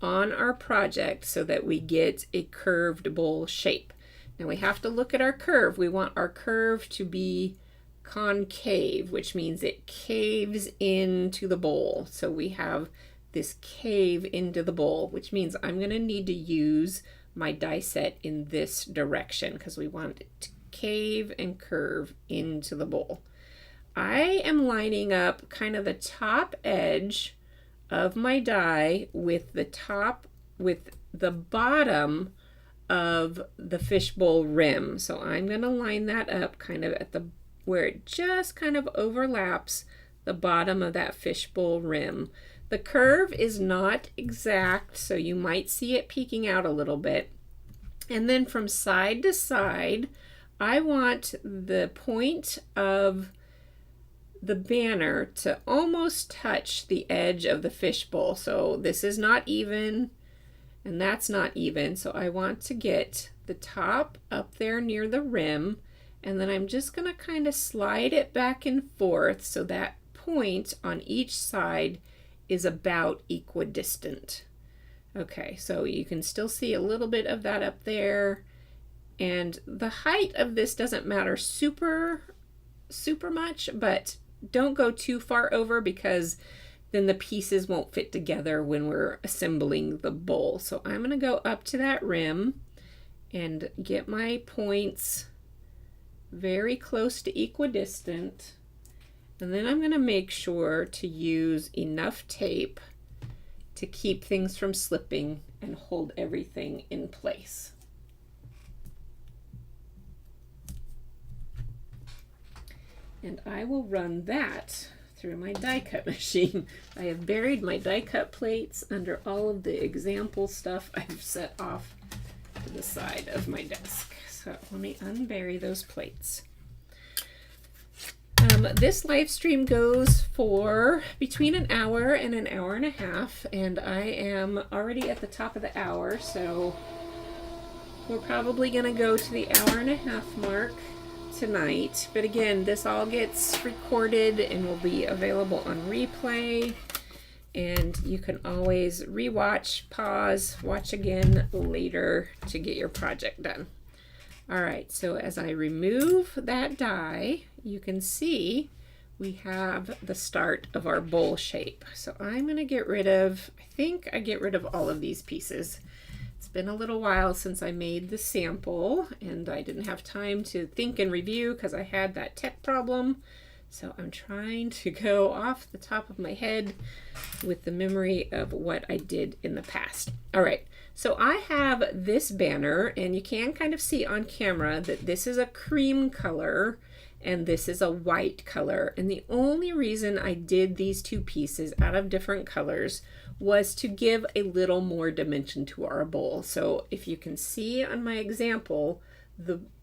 on our project so that we get a curved bowl shape. Now we have to look at our curve. We want our curve to be concave, which means it caves into the bowl. So we have this cave into the bowl, which means I'm going to need to use my die set in this direction because we want it to cave and curve into the bowl. I am lining up kind of the top edge of my die with the bottom of the fishbowl rim. So I'm going to line that up kind of at the where it just kind of overlaps the bottom of that fishbowl rim. The curve is not exact, so you might see it peeking out a little bit. And then from side to side, I want the point of the banner to almost touch the edge of the fishbowl. So this is not even, and that's not even. So I want to get the top up there near the rim, and then I'm just going to kind of slide it back and forth so that point on each side is about equidistant. Okay, so you can still see a little bit of that up there, and the height of this doesn't matter super much, but don't go too far over because then the pieces won't fit together when we're assembling the bowl. So I'm going to go up to that rim and get my points very close to equidistant, and then I'm going to make sure to use enough tape to keep things from slipping and hold everything in place. And I will run that through my die cut machine. I have buried my die cut plates under all of the example stuff I've set off to the side of my desk. So let me unbury those plates. This live stream goes for between an hour and an hour and a half, and I am already at the top of the hour, so we're probably going to go to the hour and a half mark tonight. But again, this all gets recorded and will be available on replay, and you can always rewatch, pause, watch again later to get your project done. All right, so as I remove that die, you can see we have the start of our bowl shape. So I'm going to get rid of, I think I get rid of all of these pieces. It's been a little while since I made the sample, and I didn't have time to think and review because I had that tech problem. So I'm trying to go off the top of my head with the memory of what I did in the past. All right, so I have this banner, and you can kind of see on camera that this is a cream color and this is a white color. And the only reason I did these two pieces out of different colors was to give a little more dimension to our bowl. So if you can see on my example,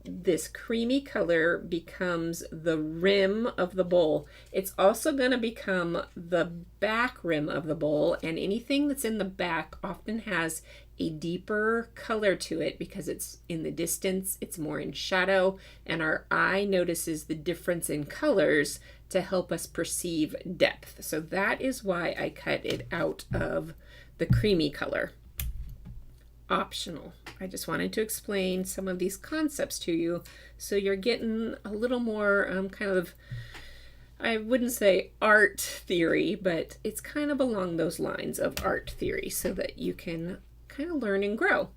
this creamy color becomes the rim of the bowl. It's also going to become the back rim of the bowl, and anything that's in the back often has a deeper color to it because it's in the distance, it's more in shadow, and our eye notices the difference in colors to help us perceive depth. So that is why I cut it out of the creamy color. Optional. I just wanted to explain some of these concepts to you so you're getting a little more kind of, I wouldn't say art theory, but it's kind of along those lines of art theory so that you can kind of learn and grow.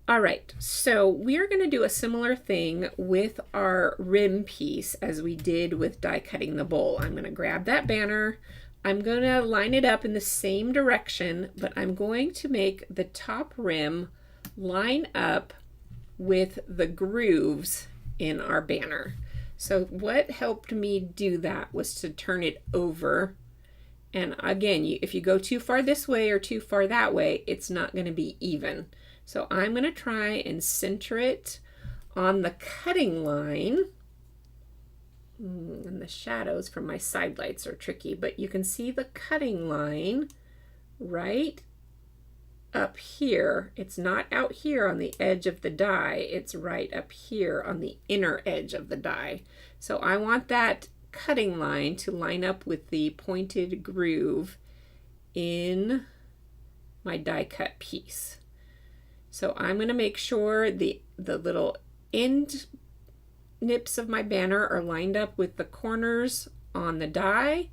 All right, so we are going to do a similar thing with our rim piece as we did with die cutting the bowl. I'm going to grab that banner, I'm going to line it up in the same direction, but I'm going to make the top rim line up with the grooves in our banner. So what helped me do that was to turn it over. And again, if you go too far this way or too far that way, it's not going to be even. So I'm going to try and center it on the cutting line. And the shadows from my side lights are tricky, but you can see the cutting line right up here. It's not out here on the edge of the die, it's right up here on the inner edge of the die. So I want that cutting line to line up with the pointed groove in my die cut piece. So I'm going to make sure the little end nips of my banner are lined up with the corners on the die.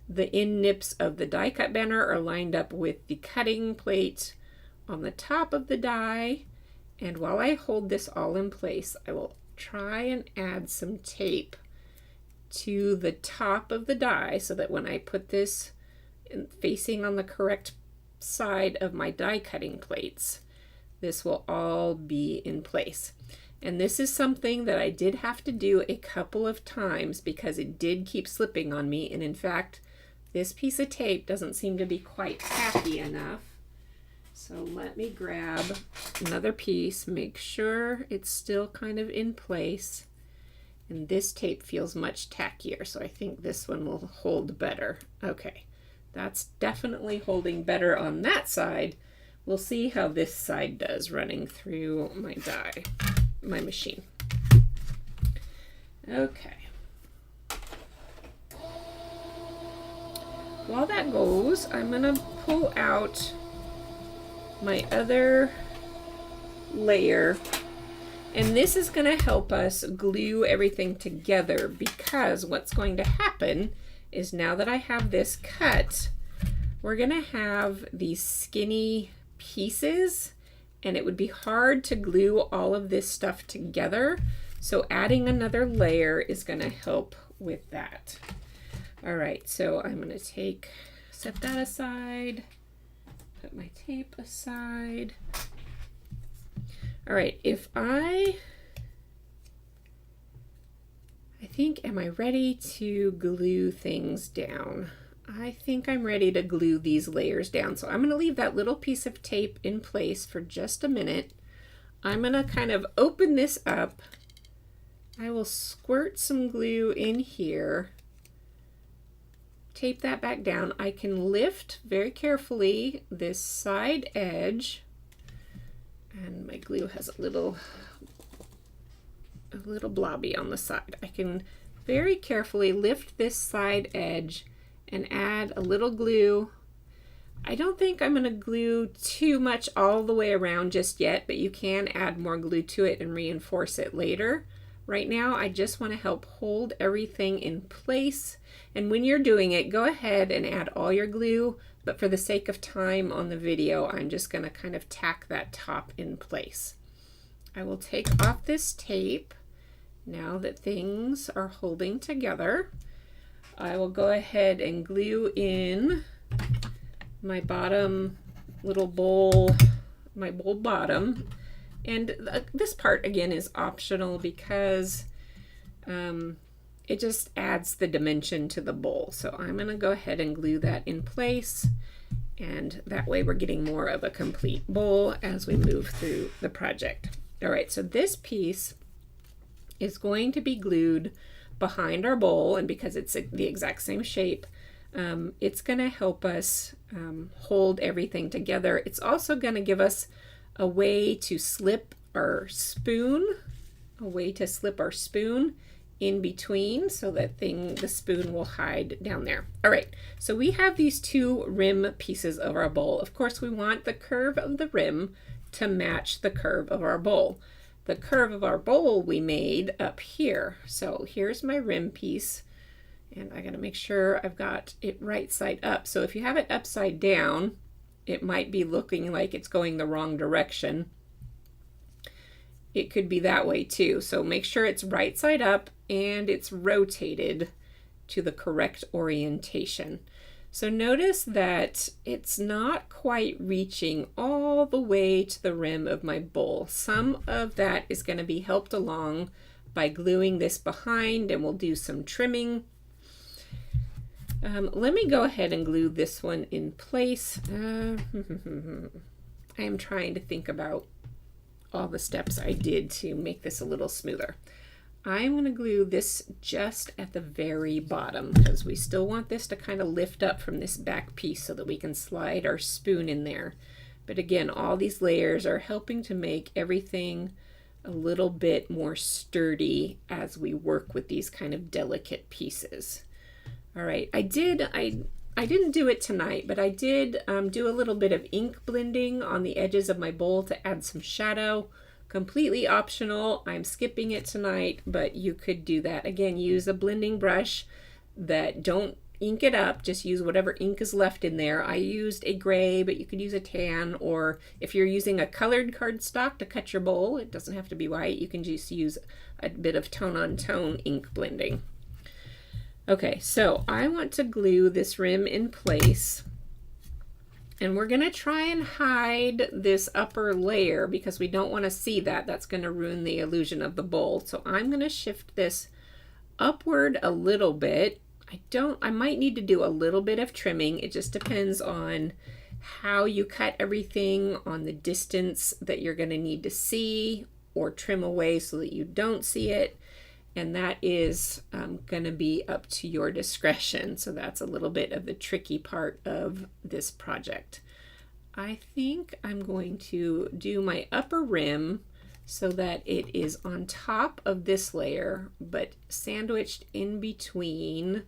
The end nips of the die cut banner are lined up with the cutting plate on the top of the die. And while I hold this all in place, I will try and add some tape to the top of the die so that when I put this facing on the correct side of my die cutting plates, this will all be in place. And this is something that I did have to do a couple of times because it did keep slipping on me. And in fact, this piece of tape doesn't seem to be quite tacky enough. So let me grab another piece, make sure it's still kind of in place. And this tape feels much tackier, so I think this one will hold better. Okay, that's definitely holding better on that side. We'll see how this side does running through my die. My machine. Okay. While that goes, I'm going to pull out my other layer, and this is going to help us glue everything together, because what's going to happen is now that I have this cut, we're going to have these skinny pieces, and it would be hard to glue all of this stuff together. So adding another layer is going to help with that. All right, so I'm going to set that aside, put my tape aside. All right, I think, am I ready to glue things down? I think I'm ready to glue these layers down. So I'm going to leave that little piece of tape in place for just a minute. I'm going to kind of open this up. I will squirt some glue in here. Tape that back down. I can lift very carefully this side edge. And my glue has a little blobby on the side. I can very carefully lift this side edge and add a little glue. I don't think I'm going to glue too much all the way around just yet, but you can add more glue to it and reinforce it later. Right now, I just want to help hold everything in place. And when you're doing it, go ahead and add all your glue, but for the sake of time on the video, I'm just going to kind of tack that top in place. I will take off this tape now that things are holding together. I will go ahead and glue in my bottom little bowl, my bowl bottom. And this part again is optional because it just adds the dimension to the bowl. So I'm going to go ahead and glue that in place, and that way we're getting more of a complete bowl as we move through the project. All right, so this piece is going to be glued behind our bowl, and because it's the exact same shape, it's going to help us hold everything together. It's also going to give us a way to slip our spoon, in between so that the spoon will hide down there. All right, so we have these two rim pieces of our bowl. Of course, we want the curve of the rim to match the curve of our bowl. The curve of our bowl we made up here. So here's my rim piece, and I gotta make sure I've got it right side up. So if you have it upside down, it might be looking like it's going the wrong direction. It could be that way too. So make sure it's right side up and it's rotated to the correct orientation. So notice that it's not quite reaching all the way to the rim of my bowl. Some of that is going to be helped along by gluing this behind, and we'll do some trimming. Let me go ahead and glue this one in place. I am trying to think about all the steps I did to make this a little smoother. I'm going to glue this just at the very bottom because we still want this to kind of lift up from this back piece so that we can slide our spoon in there. But again, all these layers are helping to make everything a little bit more sturdy as we work with these kind of delicate pieces. All right, I didn't do it tonight, but I did do a little bit of ink blending on the edges of my bowl to add some shadow. Completely optional. I'm skipping it tonight, but you could do that. Again, use a blending brush that don't ink it up. Just use whatever ink is left in there. I used a gray, but you could use a tan, or if you're using a colored cardstock to cut your bowl, it doesn't have to be white. You can just use a bit of tone-on-tone ink blending. Okay, so I want to glue this rim in place. And we're going to try and hide this upper layer because we don't want to see that. That's going to ruin the illusion of the bowl. So I'm going to shift this upward a little bit. I might need to do a little bit of trimming. It just depends on how you cut everything, on the distance that you're going to need to see or trim away so that you don't see it. And that is going to be up to your discretion. So that's a little bit of the tricky part of this project. I think I'm going to do my upper rim so that it is on top of this layer, but sandwiched in between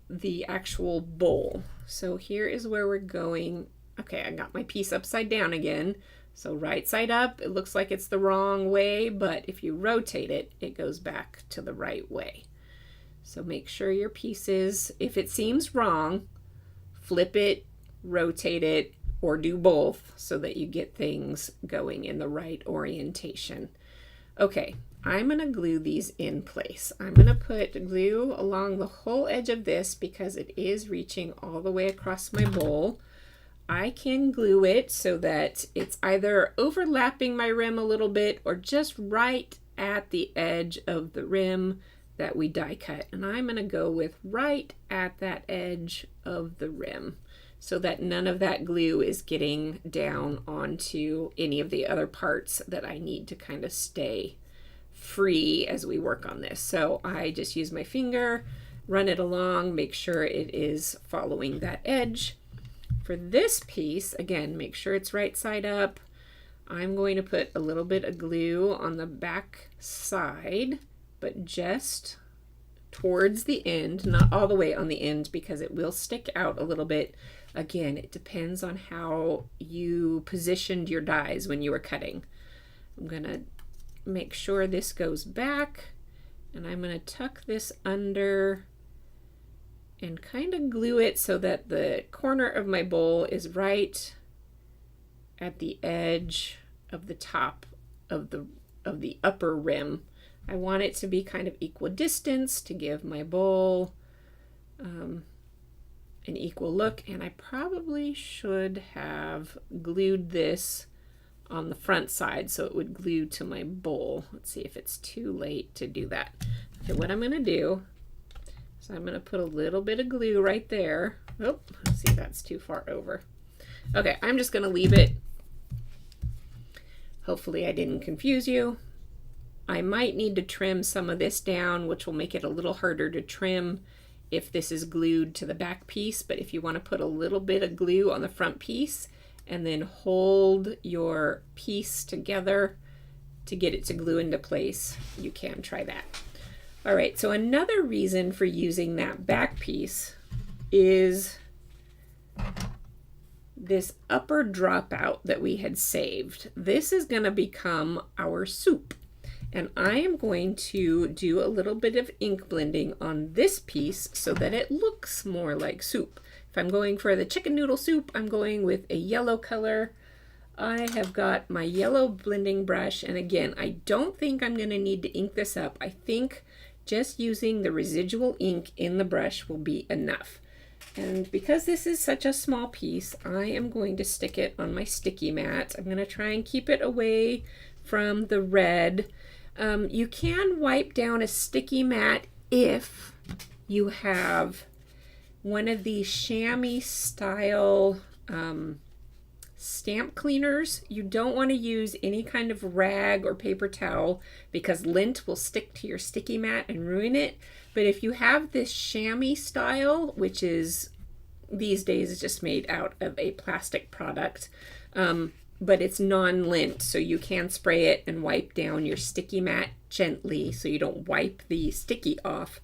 the actual bowl. So here is where we're going. Okay, I got my piece upside down again. So right side up, it looks like it's the wrong way, but if you rotate it, it goes back to the right way. So make sure your pieces, if it seems wrong, flip it, rotate it, or do both so that you get things going in the right orientation. Okay, I'm going to glue these in place. I'm going to put glue along the whole edge of this because it is reaching all the way across my bowl. I can glue it so that it's either overlapping my rim a little bit or just right at the edge of the rim that we die cut. And I'm going to go with right at that edge of the rim so that none of that glue is getting down onto any of the other parts that I need to kind of stay free as we work on this. So I just use my finger, run it along, make sure it is following that edge. For this piece, again, make sure it's right side up. I'm going to put a little bit of glue on the back side, but just towards the end, not all the way on the end because it will stick out a little bit. Again, it depends on how you positioned your dies when you were cutting. I'm going to make sure this goes back, and I'm going to tuck this under and kind of glue it so that the corner of my bowl is right at the edge of the top of the upper rim. I want it to be kind of equidistant to give my bowl an equal look, and I probably should have glued this on the front side so it would glue to my bowl. Let's see if it's too late to do that. Okay, what I'm going to do, so I'm going to put a little bit of glue right there. Oh, let's see, that's too far over. Okay, I'm just going to leave it. Hopefully I didn't confuse you. I might need to trim some of this down, which will make it a little harder to trim if this is glued to the back piece. But if you want to put a little bit of glue on the front piece and then hold your piece together to get it to glue into place, you can try that. All right, so another reason for using that back piece is this upper dropout that we had saved. This is going to become our soup. And I am going to do a little bit of ink blending on this piece so that it looks more like soup. If I'm going for the chicken noodle soup, I'm going with a yellow color. I have got my yellow blending brush, and again, I don't think I'm going to need to ink this up. I think just using the residual ink in the brush will be enough. And because this is such a small piece, I am going to stick it on my sticky mat. I'm going to try and keep it away from the red. You can wipe down a sticky mat if you have one of these chamois style stamp cleaners. You don't want to use any kind of rag or paper towel because lint will stick to your sticky mat and ruin it. But if you have this chamois style, which is these days is just made out of a plastic product, but it's non-lint, so you can spray it and wipe down your sticky mat gently so you don't wipe the sticky off.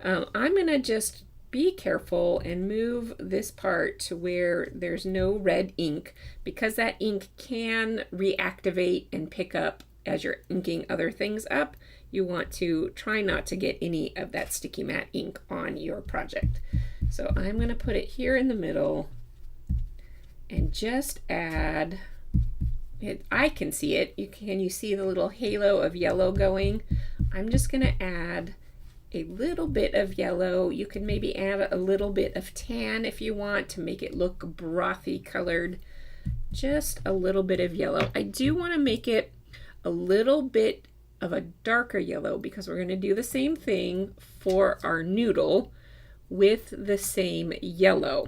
I'm going to just be careful and move this part to where there's no red ink, because that ink can reactivate and pick up as you're inking other things up. You want to try not to get any of that sticky mat ink on your project. So I'm going to put it here in the middle and just add it. I can see it. Can you see the little halo of yellow going? I'm just going to add a little bit of yellow. You can maybe add a little bit of tan if you want to make it look brothy colored. Just a little bit of yellow. I do want to make it a little bit of a darker yellow because we're going to do the same thing for our noodle with the same yellow.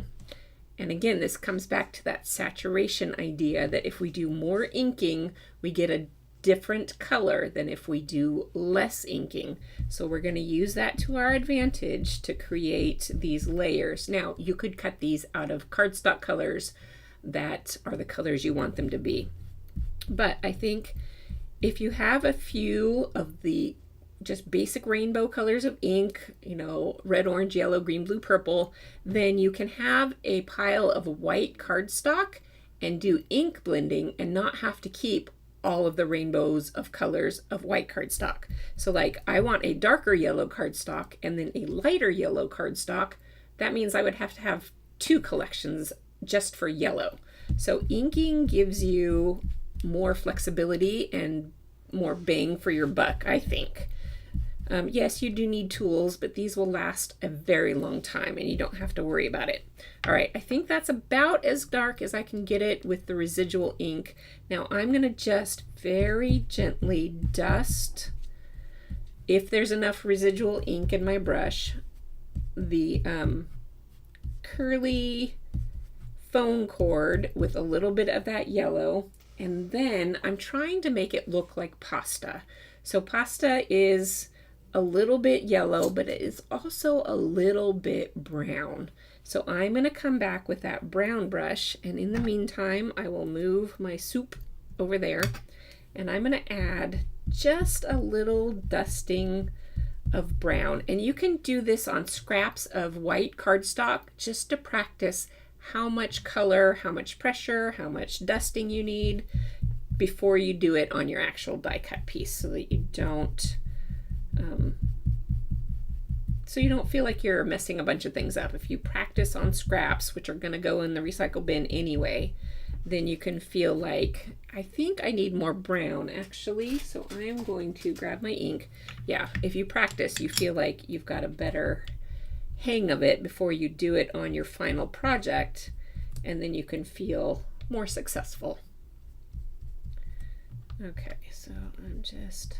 And again, this comes back to that saturation idea that if we do more inking, we get a different color than if we do less inking. So we're going to use that to our advantage to create these layers. Now, you could cut these out of cardstock colors that are the colors you want them to be. But I think if you have a few of the just basic rainbow colors of ink, you know, red, orange, yellow, green, blue, purple, then you can have a pile of white cardstock and do ink blending and not have to keep all of the rainbows of colors of white cardstock. So like I want a darker yellow cardstock and then a lighter yellow cardstock. That means I would have to have two collections just for yellow. So inking gives you more flexibility and more bang for your buck, I think. Yes, you do need tools, but these will last a very long time and you don't have to worry about it. All right, I think that's about as dark as I can get it with the residual ink. Now I'm going to just very gently dust, if there's enough residual ink in my brush, the curly phone cord with a little bit of that yellow. And then I'm trying to make it look like pasta. So pasta is a little bit yellow, but it is also a little bit brown. So I'm going to come back with that brown brush, and in the meantime I will move my soup over there, and I'm going to add just a little dusting of brown. And you can do this on scraps of white cardstock just to practice how much color, how much pressure, how much dusting you need before you do it on your actual die cut piece, so that you don't feel like you're messing a bunch of things up. If you practice on scraps, which are going to go in the recycle bin anyway, then you can feel like, I think I need more brown actually, so I am going to grab my ink. Yeah, if you practice, you feel like you've got a better hang of it before you do it on your final project, and then you can feel more successful. Okay, so I'm just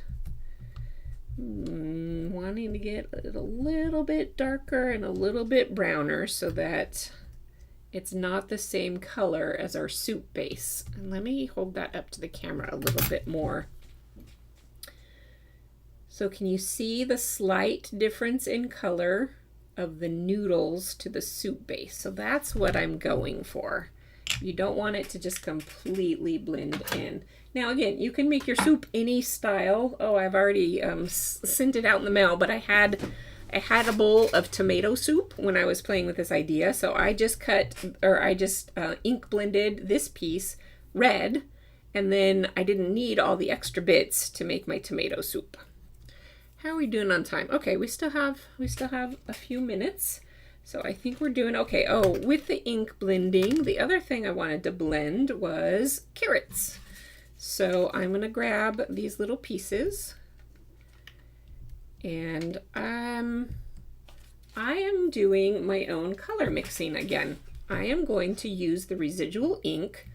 wanting to get it a little bit darker and a little bit browner so that it's not the same color as our soup base. And let me hold that up to the camera a little bit more. So can you see the slight difference in color of the noodles to the soup base? So that's what I'm going for. You don't want it to just completely blend in. Now again, you can make your soup any style. Oh, I've already sent it out in the mail, but I had a bowl of tomato soup when I was playing with this idea. So I just ink blended this piece red, and then I didn't need all the extra bits to make my tomato soup. How are we doing on time? Okay, we still have a few minutes. So I think we're doing okay. Oh, with the ink blending, the other thing I wanted to blend was carrots. So I'm going to grab these little pieces And I am doing my own color mixing again. I am going to use the residual ink.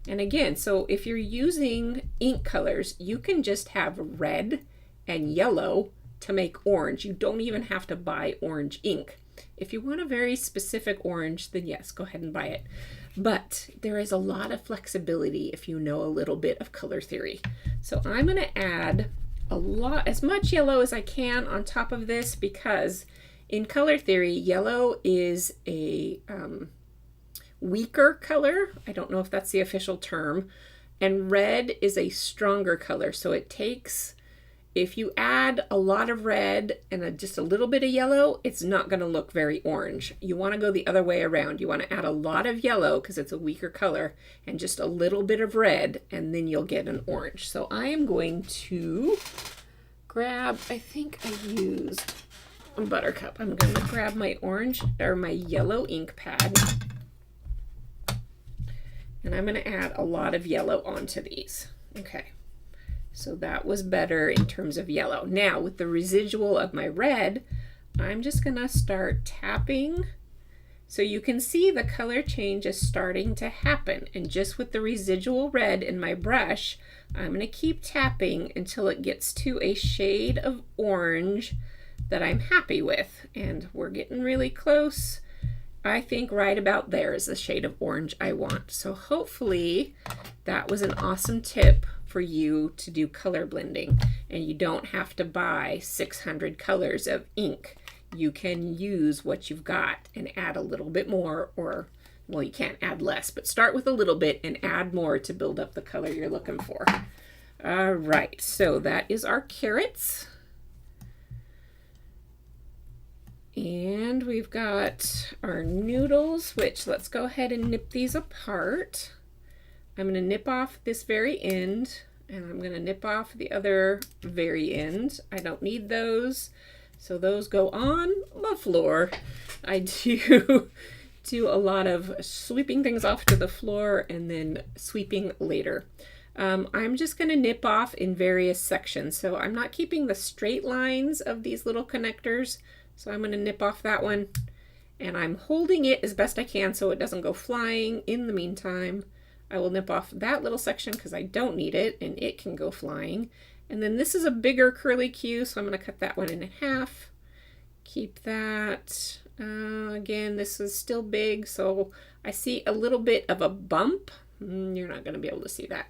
And again, so if you're using ink colors, you can just have red and yellow to make orange. You don't even have to buy orange ink. If you want a very specific orange, then yes, go ahead and buy it. But there is a lot of flexibility if you know a little bit of color theory. So I'm going to add as much yellow as I can on top of this, because in color theory, yellow is a weaker color. I don't know if that's the official term. And red is a stronger color. So it takes, if you add a lot of red and just a little bit of yellow, it's not going to look very orange. You want to go the other way around. You want to add a lot of yellow because it's a weaker color and just a little bit of red, and then you'll get an orange. So I am going to grab, I think I used a Buttercup. I'm going to grab my orange or my yellow ink pad. And I'm going to add a lot of yellow onto these. Okay, so that was better in terms of yellow. Now with the residual of my red, I'm just going to start tapping. So you can see the color change is starting to happen. And just with the residual red in my brush, I'm going to keep tapping until it gets to a shade of orange that I'm happy with. And we're getting really close. I think right about there is the shade of orange I want. So hopefully that was an awesome tip for you to do color blending, and you don't have to buy 600 colors of ink. You can use what you've got and add a little bit more, or, well, you can't add less, but start with a little bit and add more to build up the color you're looking for. All right, so that is our carrots. And we've got our noodles, which let's go ahead and nip these apart. I'm going to nip off this very end, and I'm going to nip off the other very end. I don't need those, so those go on the floor. I do a lot of sweeping things off to the floor and then sweeping later. I'm just going to nip off in various sections, so I'm not keeping the straight lines of these little connectors. So I'm going to nip off that one, and I'm holding it as best I can so it doesn't go flying. In the meantime, I will nip off that little section because I don't need it and it can go flying. And then this is a bigger curly Q, so I'm going to cut that one in half. Keep that. Again, this is still big, so I see a little bit of a bump. You're not going to be able to see that,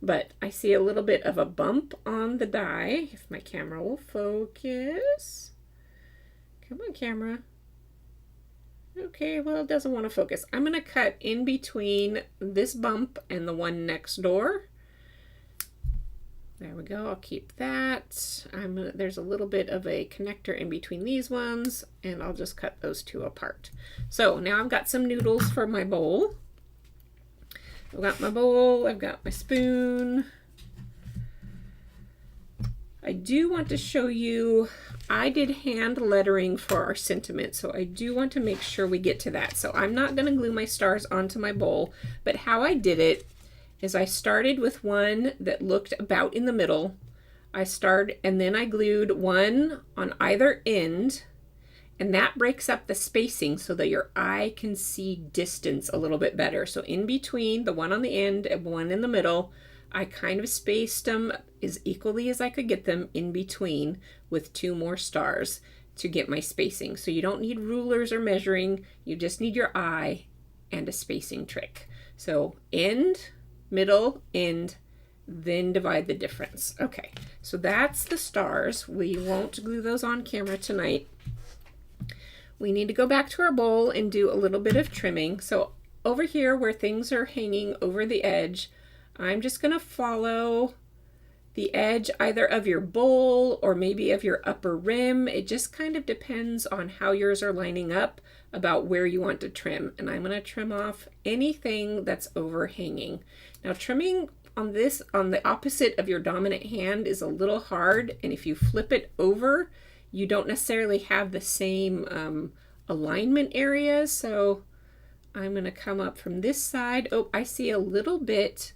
but I see a little bit of a bump on the die. If my camera will focus. Come on, camera. Okay, well, it doesn't want to focus. I'm going to cut in between this bump and the one next door. There we go. I'll keep that. There's a little bit of a connector in between these ones, and I'll just cut those two apart. So now I've got some noodles for my bowl. I've got my bowl. I've got my spoon. I do want to show you, I did hand lettering for our sentiment, so I do want to make sure we get to that. So I'm not going to glue my stars onto my bowl, but how I did it is I started with one that looked about in the middle. And then I glued one on either end, and that breaks up the spacing so that your eye can see distance a little bit better. So in between the one on the end and one in the middle, I kind of spaced them as equally as I could get them in between with two more stars to get my spacing. So you don't need rulers or measuring, you just need your eye and a spacing trick. So end, middle, end, then divide the difference. Okay, so that's the stars. We won't glue those on camera tonight. We need to go back to our bowl and do a little bit of trimming. So over here where things are hanging over the edge, I'm just going to follow the edge either of your bowl or maybe of your upper rim. It just kind of depends on how yours are lining up about where you want to trim. And I'm going to trim off anything that's overhanging. Now trimming on the opposite of your dominant hand is a little hard, and if you flip it over, you don't necessarily have the same alignment areas. So I'm going to come up from this side. Oh, I see a little bit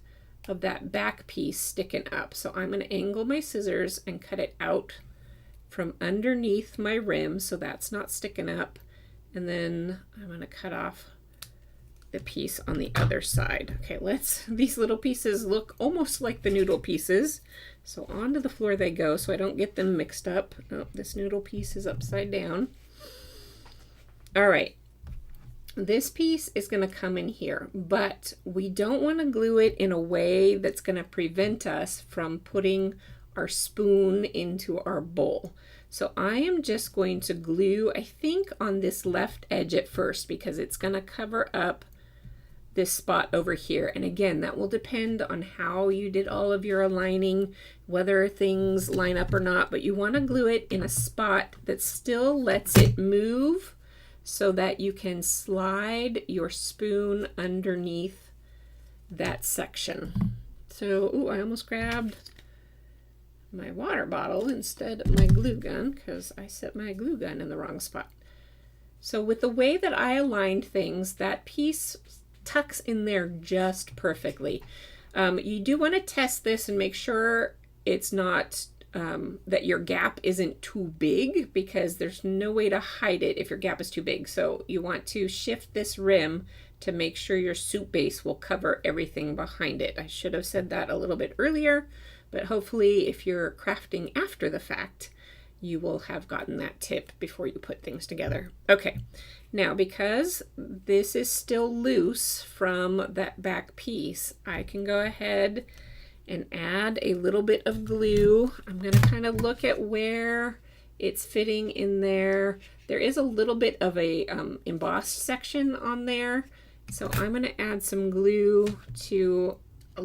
of that back piece sticking up. So I'm going to angle my scissors and cut it out from underneath my rim so that's not sticking up. And then I'm going to cut off the piece on the other side. Okay, these little pieces look almost like the noodle pieces. So onto the floor they go so I don't get them mixed up. Oh, this noodle piece is upside down. All right, this piece is going to come in here, but we don't want to glue it in a way that's going to prevent us from putting our spoon into our bowl. So I am just going to glue, I think, on this left edge at first because it's going to cover up this spot over here. And again, that will depend on how you did all of your aligning, whether things line up or not, but you want to glue it in a spot that still lets it move so that you can slide your spoon underneath that section. So, ooh, I almost grabbed my water bottle instead of my glue gun because I set my glue gun in the wrong spot. So with the way that I aligned things, that piece tucks in there just perfectly. You do want to test this and make sure it's not that your gap isn't too big, because there's no way to hide it if your gap is too big. So you want to shift this rim to make sure your soup base will cover everything behind it. I should have said that a little bit earlier, but hopefully if you're crafting after the fact, you will have gotten that tip before you put things together. Okay, now because this is still loose from that back piece, I can go ahead and add a little bit of glue. I'm going to kind of look at where it's fitting in there. There is a little bit of a embossed section on there, so I'm going to add some glue to a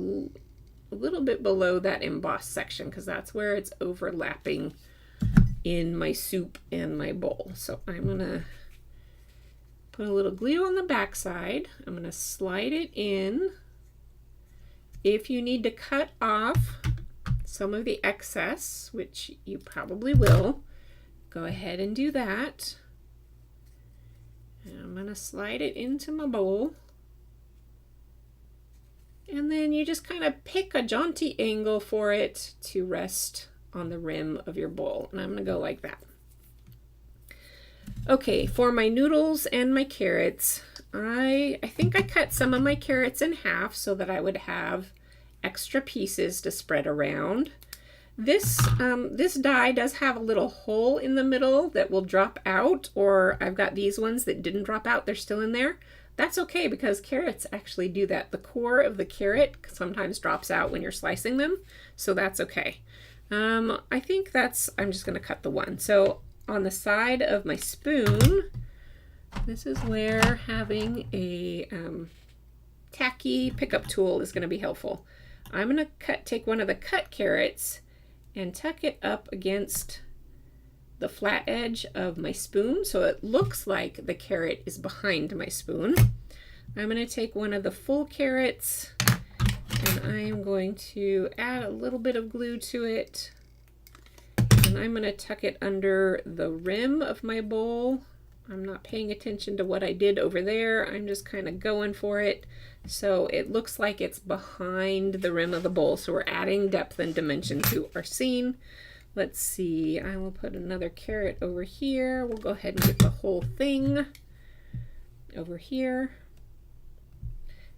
little bit below that embossed section because that's where it's overlapping in my soup and my bowl. So I'm going to put a little glue on the back side. I'm going to slide it in. If you need to cut off some of the excess, which you probably will, go ahead and do that. And I'm going to slide it into my bowl. And then you just kind of pick a jaunty angle for it to rest on the rim of your bowl. And I'm going to go like that. Okay, for my noodles and my carrots, I think I cut some of my carrots in half so that I would have extra pieces to spread around. This die does have a little hole in the middle that will drop out, or I've got these ones that didn't drop out, they're still in there. That's okay because carrots actually do that. The core of the carrot sometimes drops out when you're slicing them, so that's okay. I think I'm just going to cut the one. So on the side of my spoon, this is where having a tacky pickup tool is going to be helpful. I'm going to take one of the cut carrots and tuck it up against the flat edge of my spoon so it looks like the carrot is behind my spoon. I'm going to take one of the full carrots and I am going to add a little bit of glue to it, and I'm going to tuck it under the rim of my bowl. I'm not paying attention to what I did over there. I'm just kind of going for it. So it looks like it's behind the rim of the bowl. So we're adding depth and dimension to our scene. Let's see, I will put another carrot over here. We'll go ahead and get the whole thing over here.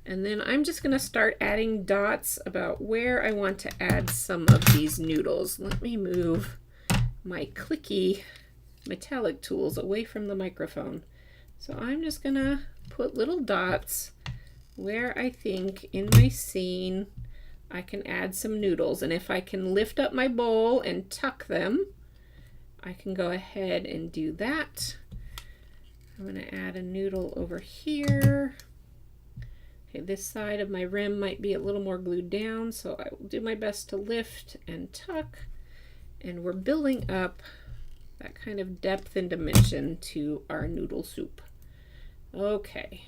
And then I'm just going to start adding dots about where I want to add some of these noodles. Let me move my clicky metallic tools away from the microphone. So I'm just going to put little dots where I think in my scene I can add some noodles. And if I can lift up my bowl and tuck them, I can go ahead and do that. I'm going to add a noodle over here. Okay, this side of my rim might be a little more glued down, so I will do my best to lift and tuck. And we're building up that kind of depth and dimension to our noodle soup. Okay,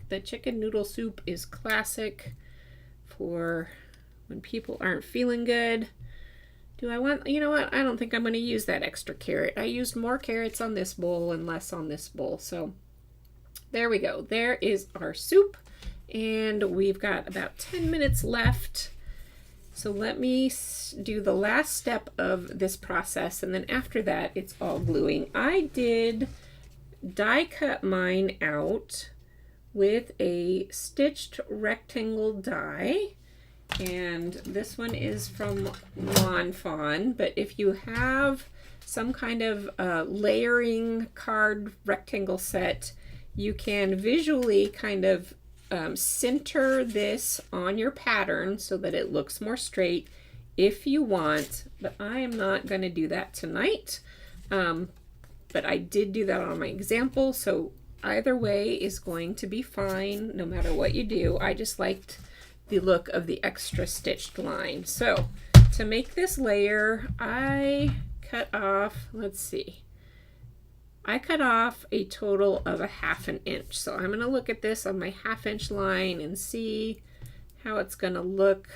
the chicken noodle soup is classic for when people aren't feeling good. Do I want, you know what, I don't think I'm going to use that extra carrot. I used more carrots on this bowl and less on this bowl, so there we go. There is our soup, and we've got about 10 minutes left. So let me do the last step of this process, and then after that it's all gluing. I did die cut mine out with a stitched rectangle die, and this one is from Lawn Fawn, but if you have some kind of layering card rectangle set, you can visually kind of center this on your pattern so that it looks more straight if you want, but I am not going to do that tonight. But I did do that on my example, so either way is going to be fine no matter what you do. I just liked the look of the extra stitched line. So to make this layer, I cut off, let's see, I cut off a total of 1/2 inch. So I'm going to look at this on my 1/2 inch line and see how it's going to look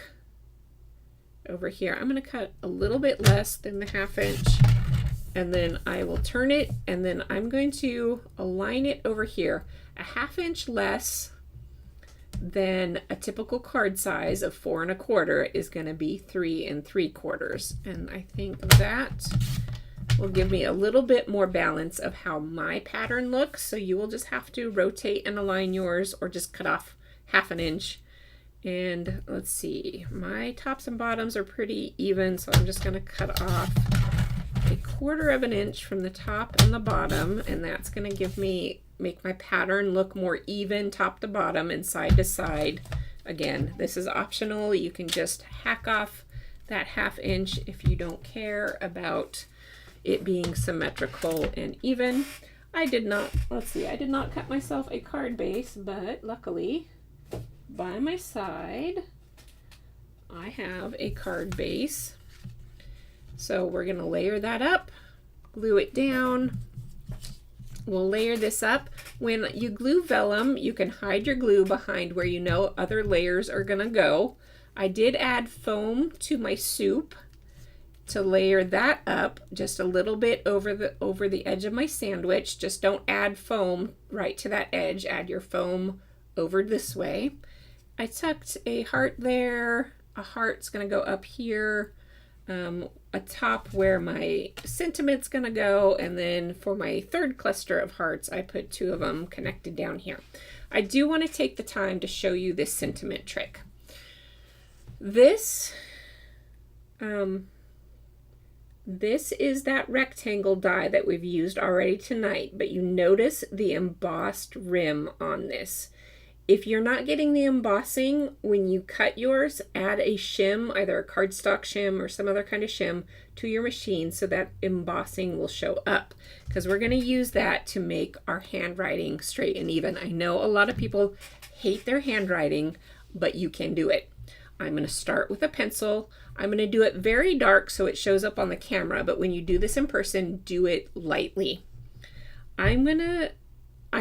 over here. I'm going to cut a little bit less than the 1/2 inch, and then I will turn it, and then I'm going to align it over here. 1/2 inch less than a typical card size of 4 1/4 is going to be 3 3/4, and I think that will give me a little bit more balance of how my pattern looks. So you will just have to rotate and align yours, or just cut off 1/2 inch. And let's see, my tops and bottoms are pretty even, so I'm just going to cut off 1/4 inch from the top and the bottom, and that's going to make my pattern look more even top to bottom and side to side. Again, this is optional. You can just hack off that 1/2 inch if you don't care about it being symmetrical and even. I did not cut myself a card base, but luckily by my side I have a card base. So we're going to layer that up, glue it down. We'll layer this up. When you glue vellum, you can hide your glue behind where you know other layers are going to go. I did add foam to my soup to layer that up just a little bit over the edge of my sandwich. Just don't add foam right to that edge. Add your foam over this way. I tucked a heart there. A heart's going to go up here, atop where my sentiment's going to go, and then for my third cluster of hearts, I put 2 of them connected down here. I do want to take the time to show you this sentiment trick. This is that rectangle die that we've used already tonight, but you notice the embossed rim on this. If you're not getting the embossing when you cut yours, add a shim, either a cardstock shim or some other kind of shim, to your machine so that embossing will show up, because we're going to use that to make our handwriting straight and even. I know a lot of people hate their handwriting, but you can do it. I'm going to start with a pencil. I'm going to do it very dark so it shows up on the camera, but when you do this in person, do it lightly. I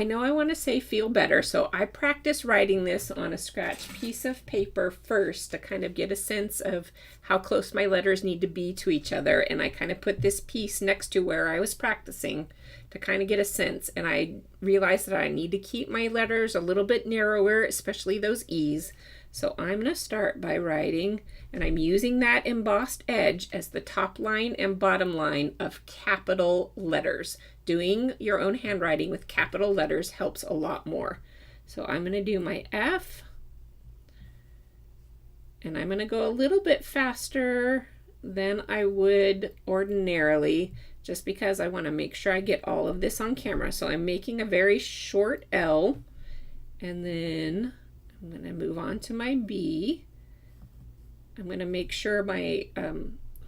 know I want to say feel better, so I practice writing this on a scratch piece of paper first to kind of get a sense of how close my letters need to be to each other, and I kind of put this piece next to where I was practicing to kind of get a sense, and I realized that I need to keep my letters a little bit narrower, especially those E's. So I'm going to start by writing, and I'm using that embossed edge as the top line and bottom line of capital letters. Doing your own handwriting with capital letters helps a lot more. So I'm going to do my F, and I'm going to go a little bit faster than I would ordinarily, just because I want to make sure I get all of this on camera. So I'm making a very short L, and then I'm going to move on to my B. I'm going to make sure my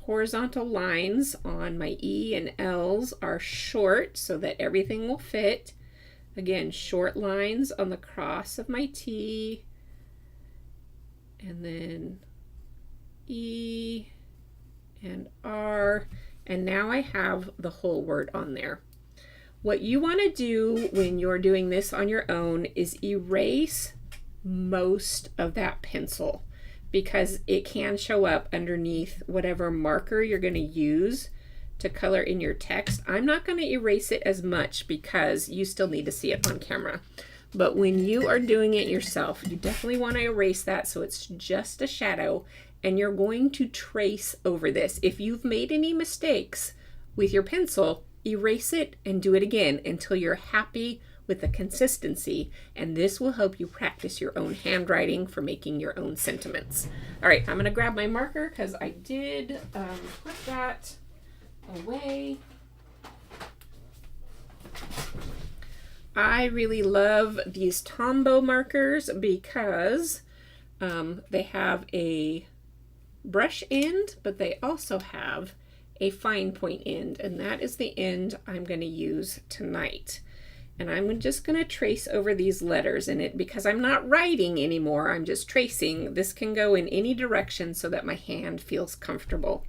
horizontal lines on my E and L's are short so that everything will fit. Again, short lines on the cross of my T, and then E and R, and now I have the whole word on there. What you want to do when you're doing this on your own is erase most of that pencil, because it can show up underneath whatever marker you're going to use to color in your text. I'm not going to erase it as much because you still need to see it on camera. But when you are doing it yourself, you definitely want to erase that so it's just a shadow. and you're going to trace over this. If you've made any mistakes with your pencil, erase it and do it again until you're happy with the consistency, and this will help you practice your own handwriting for making your own sentiments. All right, I'm going to grab my marker because I did put that away. I really love these Tombow markers because they have a brush end, but they also have a fine point end, and that is the end I'm going to use tonight. And I'm just going to trace over these letters in it because I'm not writing anymore. I'm just tracing. This can go in any direction so that my hand feels comfortable.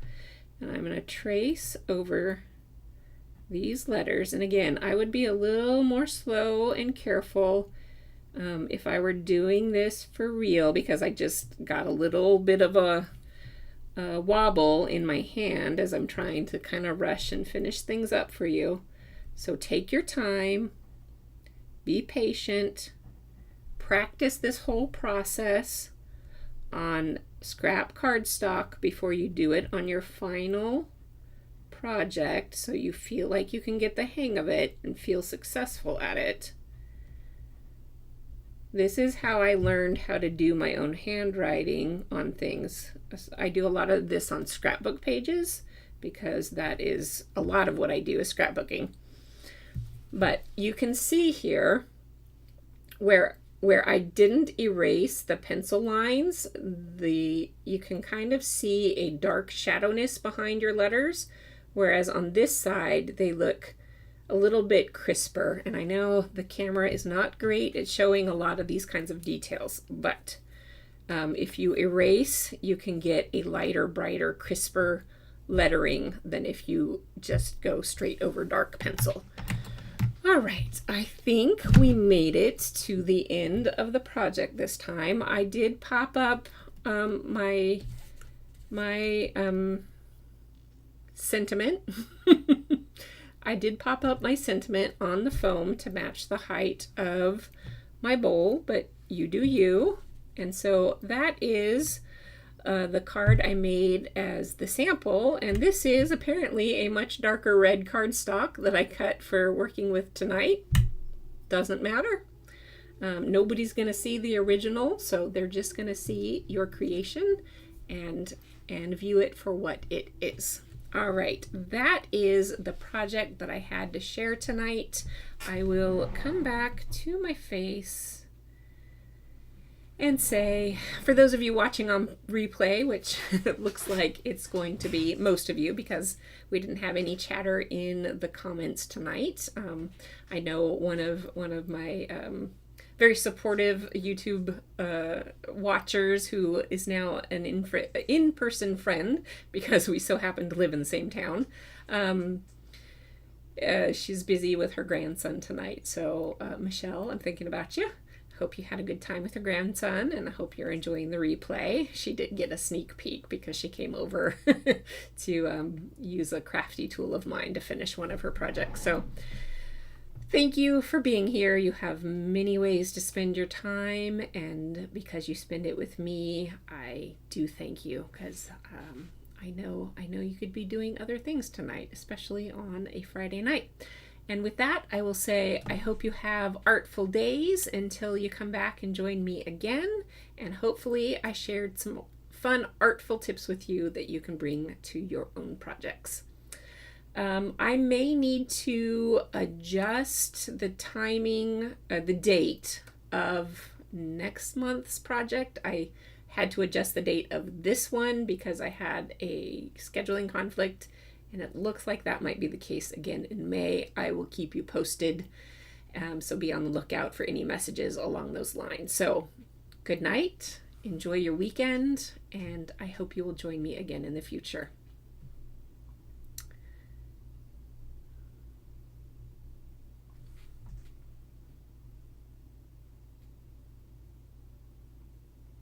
And I'm going to trace over these letters. And again, I would be a little more slow and careful if I were doing this for real, because I just got a little bit of a wobble in my hand as I'm trying to kind of rush and finish things up for you. So take your time. Be patient, practice this whole process on scrap cardstock before you do it on your final project so you feel like you can get the hang of it and feel successful at it. This is how I learned how to do my own handwriting on things. I do a lot of this on scrapbook pages because that is a lot of what I do is scrapbooking. But you can see here where I didn't erase the pencil lines, you can kind of see a dark shadowness behind your letters, whereas on this side they look a little bit crisper. And I know the camera is not great at showing a lot of these kinds of details, but if you erase, you can get a lighter, brighter, crisper lettering than if you just go straight over dark pencil. All right, I think we made it to the end of the project this time. I did pop up my sentiment. I did pop up my sentiment on the foam to match the height of my bowl, but you do you. And so that is the card I made as the sample, and this is apparently a much darker red cardstock that I cut for working with tonight. Doesn't matter. Nobody's going to see the original, so they're just going to see your creation and view it for what it is. All right, that is the project that I had to share tonight. I will come back to my face and say, for those of you watching on replay, which it looks like it's going to be most of you because we didn't have any chatter in the comments tonight. I know one of my very supportive YouTube watchers who is now an in-person friend because we so happen to live in the same town. She's busy with her grandson tonight. So Michelle, I'm thinking about you. Hope you had a good time with your grandson, and I hope you're enjoying the replay. She did get a sneak peek because she came over to use a crafty tool of mine to finish one of her projects. So thank you for being here. You have many ways to spend your time, and because you spend it with me, I do thank you, because I know you could be doing other things tonight, especially on a Friday night. And with that, I will say I hope you have artful days until you come back and join me again. And hopefully I shared some fun artful tips with you that you can bring to your own projects. I may need to adjust the timing, the date of next month's project. I had to adjust the date of this one because I had a scheduling conflict, and it looks like that might be the case again in May. I will keep you posted, so be on the lookout for any messages along those lines. So good night, enjoy your weekend, and I hope you will join me again in the future.